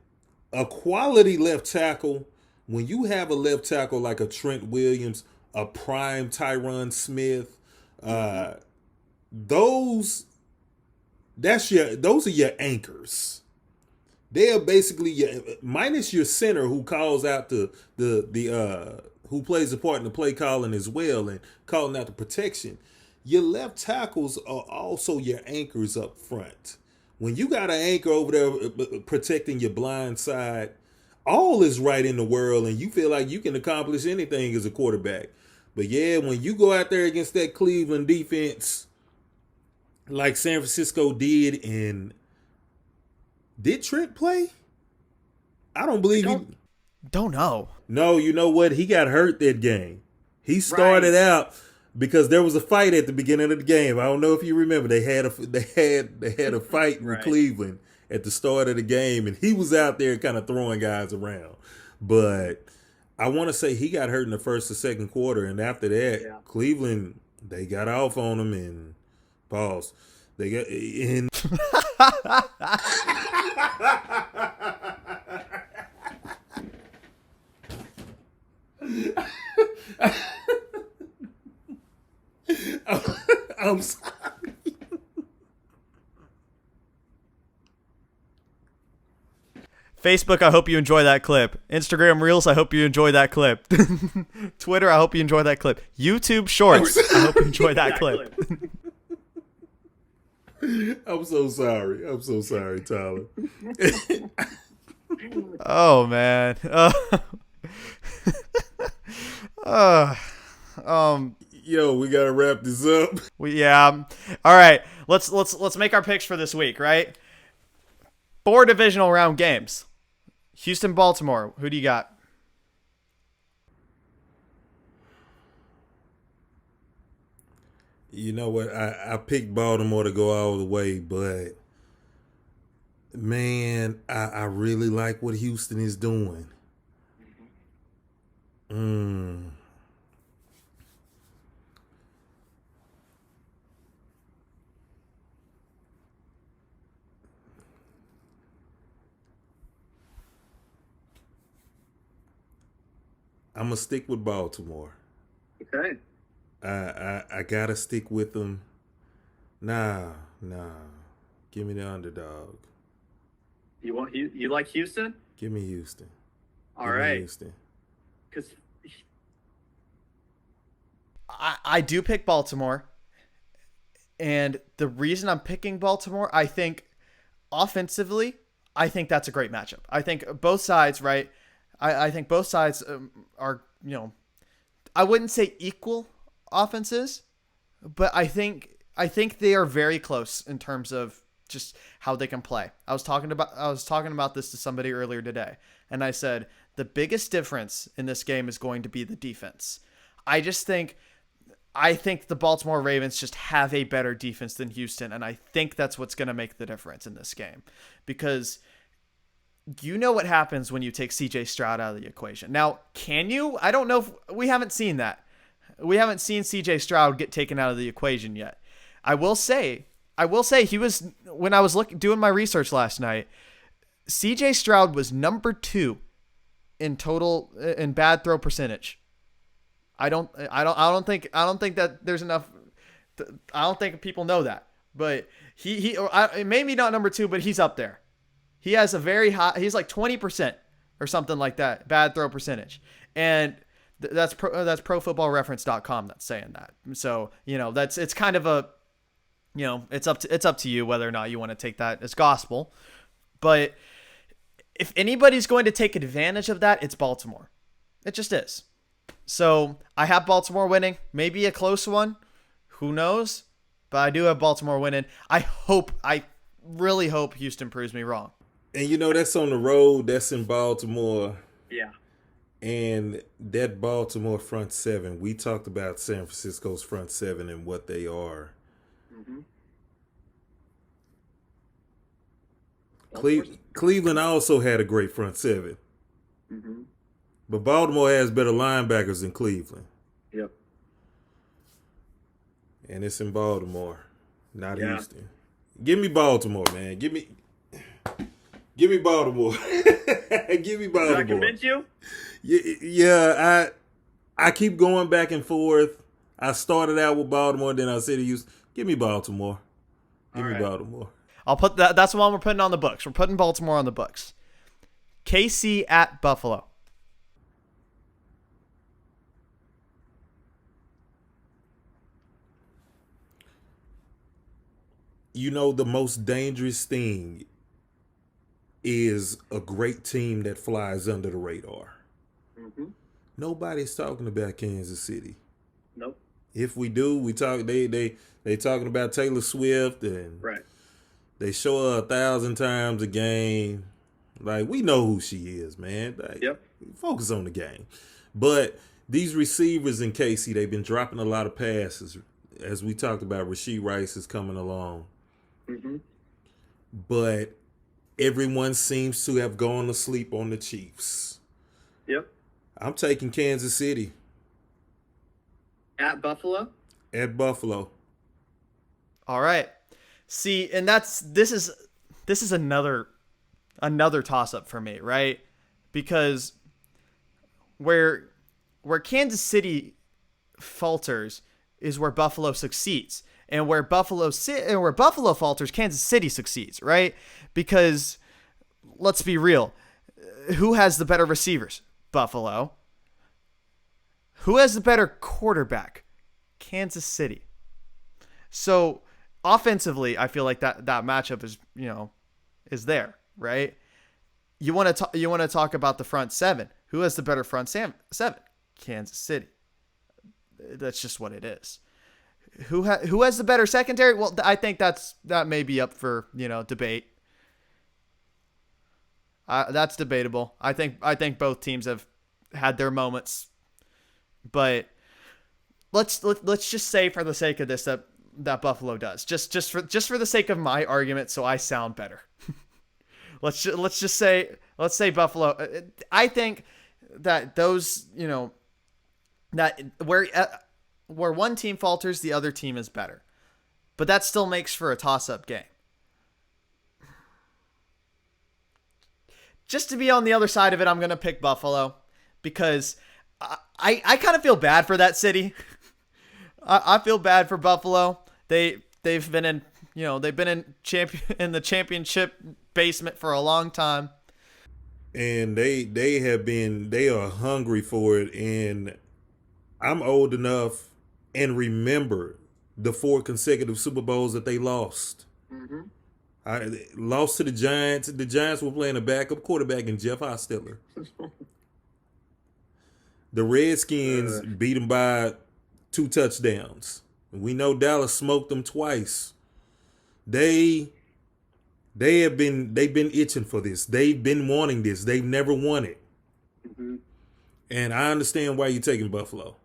a quality left tackle, when you have a left tackle like a Trent Williams, a prime Tyron Smith, those are your anchors. They are basically minus your center, who calls out the who plays a part in the play calling as well and calling out the protection. Your left tackles are also your anchors up front. When you got an anchor over there protecting your blind side, all is right in the world, and you feel like you can accomplish anything as a quarterback. But yeah, when you go out there against that Cleveland defense, like San Francisco did, and did Trent play? I don't believe he. Don't know. No, you know what? He got hurt that game. He started out because there was a fight at the beginning of the game. I don't know if you remember. They had a fight with Cleveland at the start of the game, and he was out there kind of throwing guys around. But I want to say he got hurt in the first or second quarter, and after that, Cleveland, they got off on him and pause. They got in. I'm sorry. Facebook, I hope you enjoy that clip. Instagram Reels, I hope you enjoy that clip. Twitter, I hope you enjoy that clip. YouTube Shorts, I hope you enjoy that clip. I'm so sorry. I'm so sorry, Tyler. Oh, man. Yo, we gotta wrap this up. Yeah. All right. Let's make our picks for this week, right? 4 divisional round games. Houston, Baltimore. Who do you got? You know what? I picked Baltimore to go all the way, but man, I really like what Houston is doing. I'm gonna stick with Baltimore. Okay. I gotta stick with them. Nah. Give me the underdog. You like Houston? Give me Houston. All Give me right. Houston. Because I do pick Baltimore. And the reason I'm picking Baltimore, I think offensively, I think that's a great matchup. I think both sides, right? I think both sides are, I wouldn't say equal offenses, but I think they are very close in terms of just how they can play. I was talking about this to somebody earlier today, and I said the biggest difference in this game is going to be the defense. I think the Baltimore Ravens just have a better defense than Houston, and I think that's what's going to make the difference in this game, because you know what happens when you take CJ Stroud out of the equation. Now, can you? I don't know if we haven't seen that. We haven't seen CJ Stroud get taken out of the equation yet. I will say he was, when I was doing my research last night, CJ Stroud was number 2 in total in bad throw percentage. I don't think that there's enough. I don't think people know that, but he maybe not number 2, but he's up there. He has a very high. He's like 20% or something like that bad throw percentage, and that's ProFootballReference.com that's saying that. So it's kind of a, it's up to you whether or not you want to take that as gospel. But if anybody's going to take advantage of that, it's Baltimore. It just is. So I have Baltimore winning, maybe a close one. Who knows? But I do have Baltimore winning. I really hope Houston proves me wrong. And that's on the road. That's in Baltimore. yeah, And that Baltimore front seven, we talked about San Francisco's front seven and what they are. Cleveland also had a great front seven. But Baltimore has better linebackers than Cleveland. Yep. And it's in Baltimore, not Houston. Give me Baltimore, man. Give me Baltimore. Give me Baltimore. Did I convince you? Yeah, I keep going back and forth. I started out with Baltimore, then I said to Houston, give me Baltimore. Give me Baltimore. I'll put that. That's the one we're putting on the books. We're putting Baltimore on the books. KC at Buffalo. The most dangerous thing is a great team that flies under the radar. Nobody's talking about Kansas City. Nope. If we do, we talk. They talking about Taylor Swift, and they show her 1,000 times a game. Like, we know who she is, man. Like, focus on the game. But these receivers in KC, they've been dropping a lot of passes. As we talked about, Rashee Rice is coming along. But everyone seems to have gone to sleep on the Chiefs. Yep. I'm taking Kansas City. At Buffalo? At Buffalo. All right. See, and this is another toss-up for me, right? Because where Kansas City falters is where Buffalo succeeds. And where Buffalo falters, Kansas City succeeds, right? Because let's be real. Who has the better receivers? Buffalo. Who has the better quarterback? Kansas City. So offensively, I feel like that matchup is there, right? You want to talk about the front seven. Who has the better front seven? Kansas City. That's just what it is. Who has the better secondary? Well, I think that may be up for debate. That's debatable. I think both teams have had their moments, but let's just say for the sake of this that Buffalo does. Just for the sake of my argument, so I sound better. let's just say Buffalo. I think that those that where one team falters, the other team is better, but that still makes for a toss-up game. Just to be on the other side of it, I'm gonna pick Buffalo because I kind of feel bad for that city. I feel bad for Buffalo. They've been in the championship basement for a long time, and they are hungry for it. And I'm old enough and remember the 4 consecutive Super Bowls that they lost. Mm-hmm. I lost to the Giants. The Giants were playing a backup quarterback in Jeff Hostetler. The Redskins beat them by 2 touchdowns. We know Dallas smoked them twice. They've been itching for this. They've been wanting this. They've never won it. Mm-hmm. And I understand why you're taking Buffalo.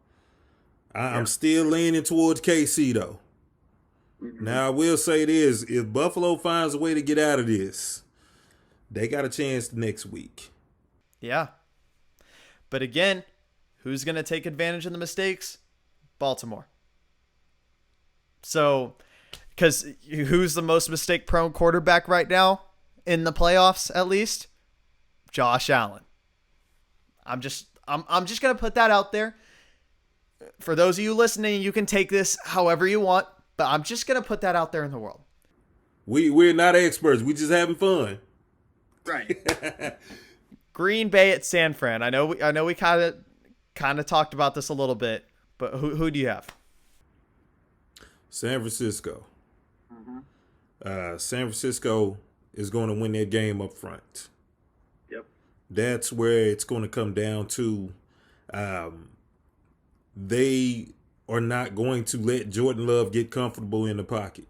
I'm still leaning towards KC though. Mm-hmm. Now I will say this: if Buffalo finds a way to get out of this, they got a chance next week. Yeah. But again, who's going to take advantage of the mistakes? Baltimore. So, because who's the most mistake-prone quarterback right now in the playoffs? At least, Josh Allen. I'm just going to put that out there. For those of you listening, you can take this however you want, but I'm just going to put that out there in the world. We're not experts. We just having fun. Right. Green Bay at San Fran. I know we kind of talked about this a little bit, but who do you have? San Francisco. Mm-hmm. San Francisco is going to win that game up front. Yep. That's where it's going to come down to. They are not going to let Jordan Love get comfortable in the pocket.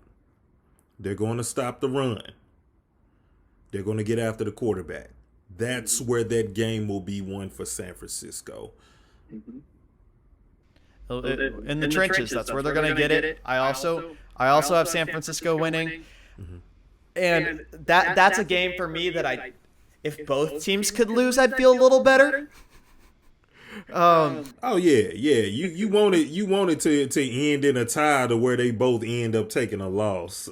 They're going to stop the run. They're going to get after the quarterback. That's where that game will be won for San Francisco. Mm-hmm. In the trenches, that's where they're going to get it. I also have San Francisco winning. Mm-hmm. And that's a game for me that if both teams could lose, I'd feel a little better. Oh yeah. You want it to end in a tie to where they both end up taking a loss.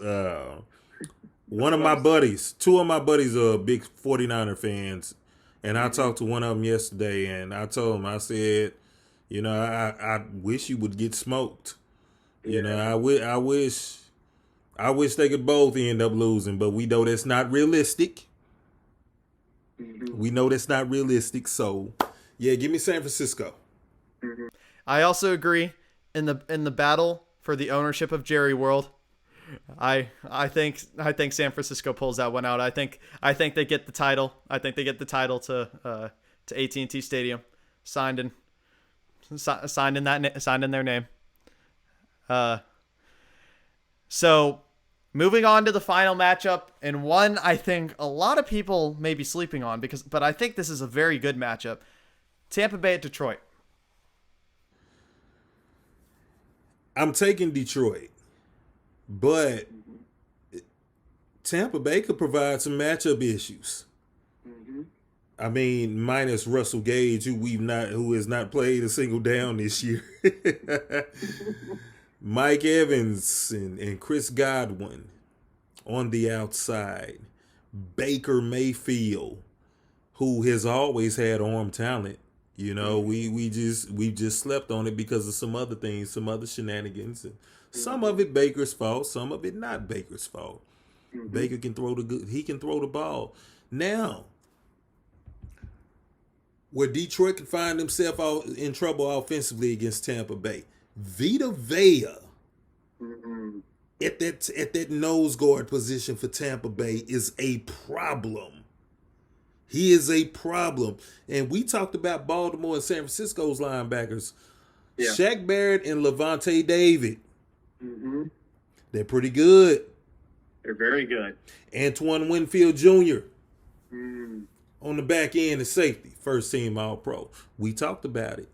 One of my buddies, 2 of my buddies are big 49er fans, and I talked to one of them yesterday, and I told him, I said, I wish you would get smoked. I wish they could both end up losing, but we know that's not realistic. Mm-hmm. We know that's not realistic, so yeah, give me San Francisco. Mm-hmm. I also agree in the battle for the ownership of Jerry World. I think San Francisco pulls that one out. I think they get the title. I think they get the title to AT&T Stadium, signed in their name. So moving on to the final matchup, and one I think a lot of people may be sleeping on but I think this is a very good matchup. Tampa Bay at Detroit. I'm taking Detroit, but Tampa Bay could provide some matchup issues. Mm-hmm. I mean, minus Russell Gage, who has not played a single down this year. Mike Evans and Chris Godwin on the outside. Baker Mayfield, who has always had arm talent. We just slept on it because of some other things, some other shenanigans, and some of it Baker's fault, some of it not Baker's fault. Mm-hmm. Baker can throw the ball. Now, where Detroit could find himself in trouble offensively against Tampa Bay. Vita Vea Mm-hmm. at that nose guard position for Tampa Bay is a problem. He is a problem. And we talked about Baltimore and San Francisco's linebackers. Yeah. Shaq Barrett and Levante David. Mm-hmm. They're pretty good. They're very good. Antoine Winfield Jr. Mm-hmm. on the back end is safety. First team All-Pro. We talked about it.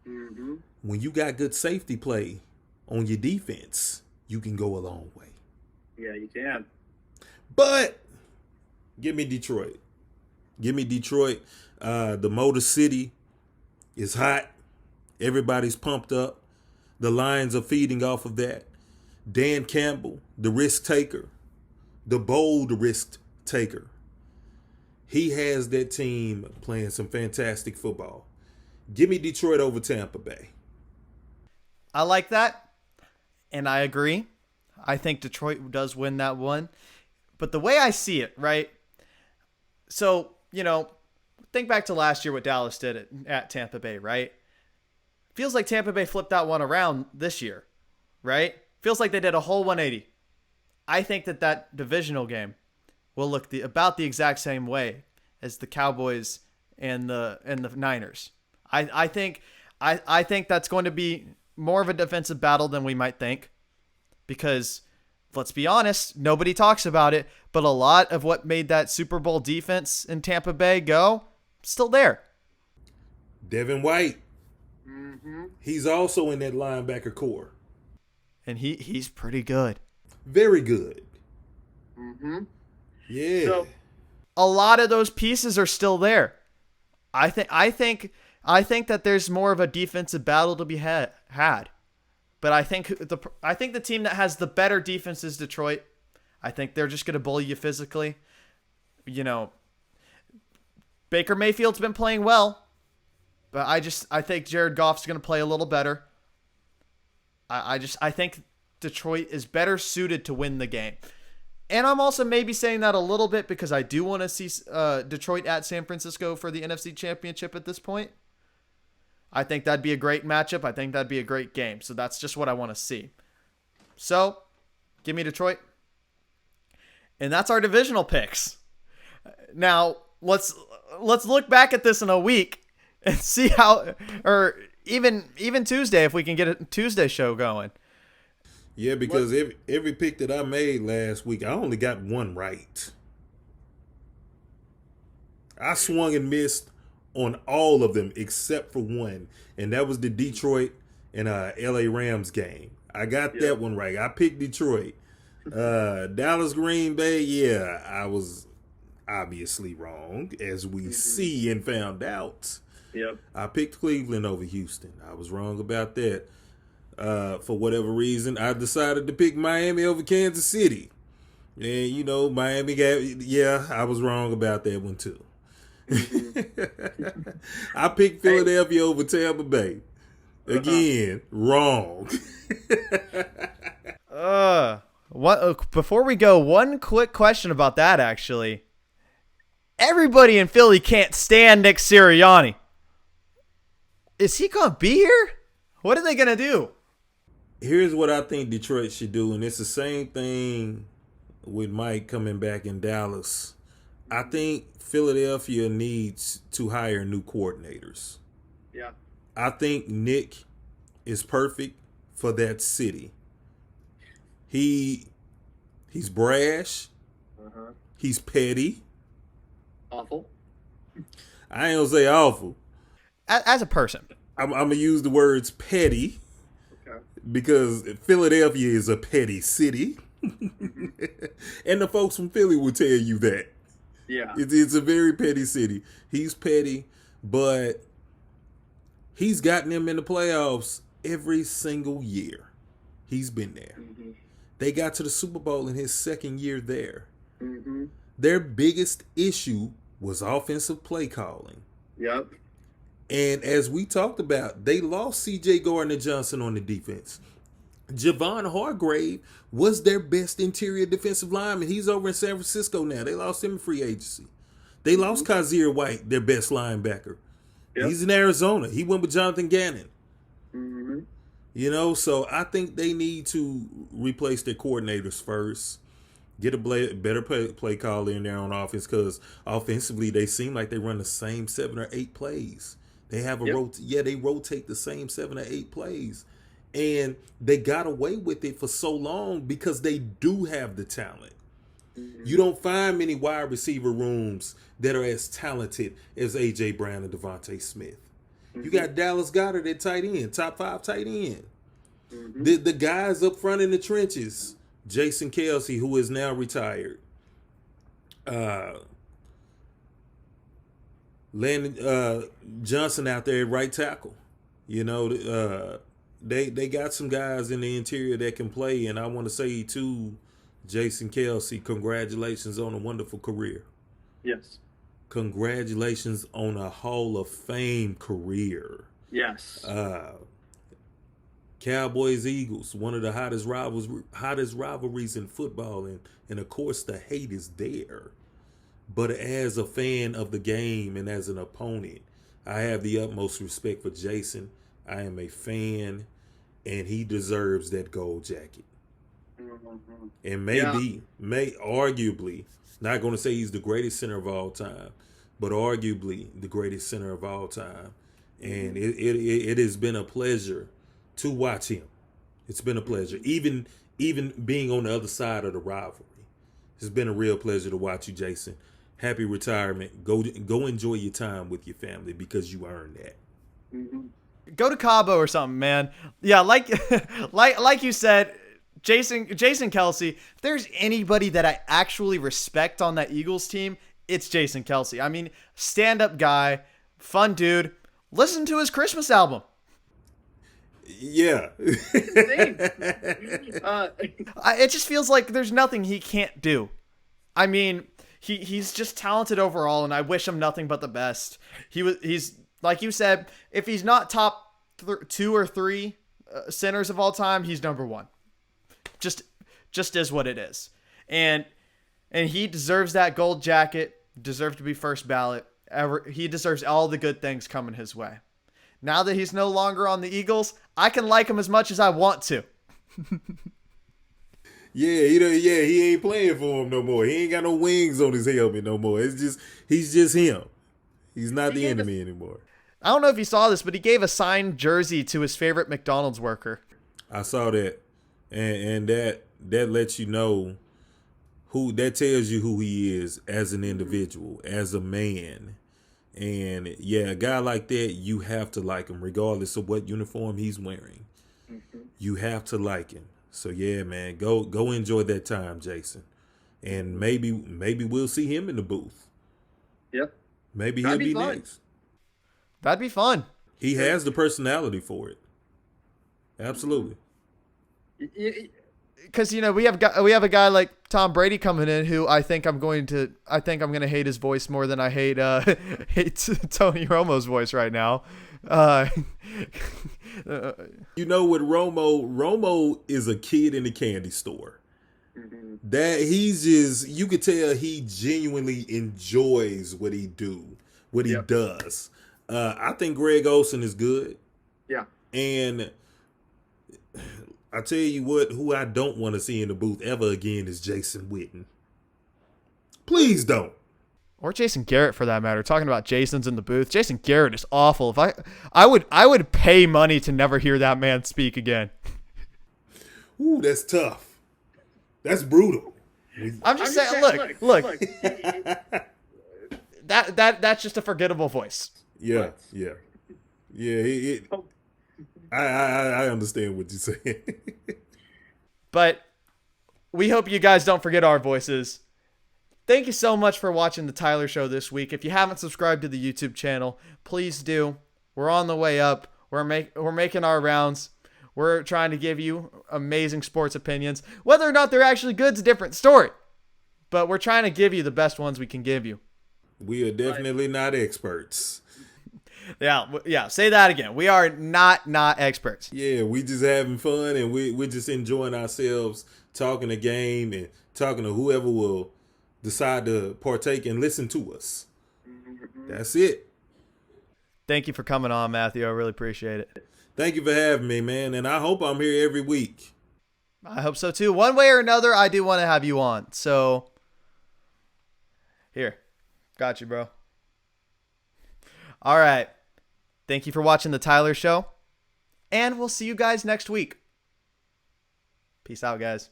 Mm-hmm. When you got good safety play on your defense, you can go a long way. Yeah, you can. But give me Detroit. Give me Detroit. The Motor City is hot. Everybody's pumped up. The Lions are feeding off of that. Dan Campbell, the risk taker, the bold risk taker. He has that team playing some fantastic football. Give me Detroit over Tampa Bay. I like that, and I agree. I think Detroit does win that one. But the way I see it, right? So, think back to last year what Dallas did at Tampa Bay, right? Feels like Tampa Bay flipped that one around this year, right? Feels like they did a whole 180. I think that divisional game will look about the exact same way as the Cowboys and the Niners. I think that's going to be more of a defensive battle than we might think, because let's be honest, nobody talks about it, but a lot of what made that Super Bowl defense in Tampa Bay go still there. Devin White. Mm-hmm. He's also in that linebacker core. And he's pretty good. Very good. Mm-hmm. Yeah. So, A lot of those pieces are still there. I think that there's more of a defensive battle to be had. But I think the team that has the better defense is Detroit. I think they're just going to bully you physically. Baker Mayfield's been playing well, but I think Jared Goff's going to play a little better. I think Detroit is better suited to win the game. And I'm also maybe saying that a little bit because I do want to see Detroit at San Francisco for the NFC Championship at this point. I think that'd be a great matchup. I think that'd be a great game. So that's just what I want to see. So, give me Detroit. And that's our divisional picks. Now, let's look back at this in a week and see how, or even Tuesday, if we can get a Tuesday show going. Yeah, because every pick that I made last week, I only got one right. I swung and missed on all of them except for one, and that was the Detroit and LA Rams game. I got that one right. I picked Detroit. Dallas Green Bay, yeah, I was obviously wrong, as we see and found out. yep. I picked Cleveland over Houston. I was wrong about that. For whatever reason, I decided to pick Miami over Kansas City. And, Miami I was wrong about that one too. I picked Philadelphia over Tampa Bay. Again, wrong. Before we go, one quick question about that, actually. Everybody in Philly can't stand Nick Sirianni. Is he going to be here? What are they going to do? Here's what I think Detroit should do, and it's the same thing with Mike coming back in Dallas. I think Philadelphia needs to hire new coordinators. Yeah. I think Nick is perfect for that city. He's brash. Uh-huh. He's petty. Awful. I ain't gonna say awful. As a person. I'm gonna use the words petty. Okay. Because Philadelphia is a petty city. And the folks from Philly will tell you that. Yeah. It's a very petty city. He's petty, but he's gotten them in the playoffs every single year. He's been there. Mm-hmm. They got to the Super Bowl in his second year there. Mm-hmm. Their biggest issue was offensive play calling. Yep. And as we talked about, they lost C.J. Gardner-Johnson on the defense. Javon Hargrave was their best interior defensive lineman. He's over in San Francisco now. They lost him in free agency. They lost Kazir White, their best linebacker. Yep. He's in Arizona. He went with Jonathan Gannon. Mm-hmm. You know, so I think they need to replace their coordinators first. Get a better play caller in there on offense, because offensively they seem like they run the same 7 or 8 plays. They have they rotate the same 7 or 8 plays, and they got away with it for so long because they do have the talent. Mm-hmm. You don't find many wide receiver rooms that are as talented as A.J. Brown and Devontae Smith. Mm-hmm. You got Dallas Goedert at tight end, top 5 tight end. Mm-hmm. The guys up front in the trenches, Jason Kelsey, who is now retired, Landon Johnson out there at right tackle. You know, they got some guys in the interior that can play, and I want to say to Jason Kelsey, congratulations on a wonderful career. Yes. Congratulations on a Hall of Fame career. Yes. Cowboys Eagles, one of the hottest rivalries in football, and of course the hate is there. But as a fan of the game and as an opponent, I have the utmost respect for Jason. I am a fan, and he deserves that gold jacket. Mm-hmm. And arguably, not going to say he's the greatest center of all time, but arguably the greatest center of all time. And it has been a pleasure to watch him. It's been a pleasure. Even being on the other side of the rivalry. It's been a real pleasure to watch you, Jason. Happy retirement. Go enjoy your time with your family, because you earned that. Mm-hmm. Go to Cabo or something, man. Yeah, like you said, Jason Kelsey, if there's anybody that I actually respect on that Eagles team, it's Jason Kelsey. I mean, stand-up guy, fun dude. Listen to his Christmas album. Yeah. It just feels like there's nothing he can't do. I mean, he's just talented overall, and I wish him nothing but the best. He's like you said, if he's not top 2 or 3 centers of all time, he's number 1. Just is what it is, and he deserves that gold jacket. Deserves to be first ballot. He deserves all the good things coming his way. Now that he's no longer on the Eagles, I can like him as much as I want to. He ain't playing for him no more. He ain't got no wings on his helmet no more. He's just him. He's not the enemy anymore. I don't know if you saw this, but he gave a signed jersey to his favorite McDonald's worker. I saw that, and that lets you know that tells you who he is as an individual, as a man. And yeah, a guy like that, you have to like him regardless of what uniform he's wearing. Mm-hmm. You have to like him. So yeah, man, go enjoy that time, Jason. And maybe we'll see him in the booth. Yep. Maybe he'll be next. That'd be fun. He has the personality for it. Absolutely. Because we have a guy like Tom Brady coming in who I think I'm going to hate his voice more than I hate Tony Romo's voice right now. You know what, Romo is a kid in the candy store. Mm-hmm. That you could tell he genuinely enjoys what he does. I think Greg Olsen is good. Yeah. And I tell you what, who I don't want to see in the booth ever again is Jason Witten. Please don't. Or Jason Garrett, for that matter. Talking about Jason's in the booth. Jason Garrett is awful. If I would pay money to never hear that man speak again. Ooh, that's tough. That's brutal. I'm just saying. Look. That's just a forgettable voice. Yeah. I understand what you're saying. But we hope you guys don't forget our voices. Thank you so much for watching the Tyler Show this week. If you haven't subscribed to the YouTube channel, please do. We're on the way up. We're making our rounds. We're trying to give you amazing sports opinions. Whether or not they're actually good is a different story. But we're trying to give you the best ones we can give you. We are definitely not experts. Yeah, say that again. We are not experts. Yeah, we just having fun, and we're just enjoying ourselves, talking the game and talking to whoever will decide to partake and listen to us. That's it. Thank you for coming on, Matthew. I really appreciate it. Thank you for having me, man. And I hope I'm here every week. I hope so too. One way or another, I do want to have you on. So, here. Got you, bro. All right. Thank you for watching The Tyler Show. And we'll see you guys next week. Peace out, guys.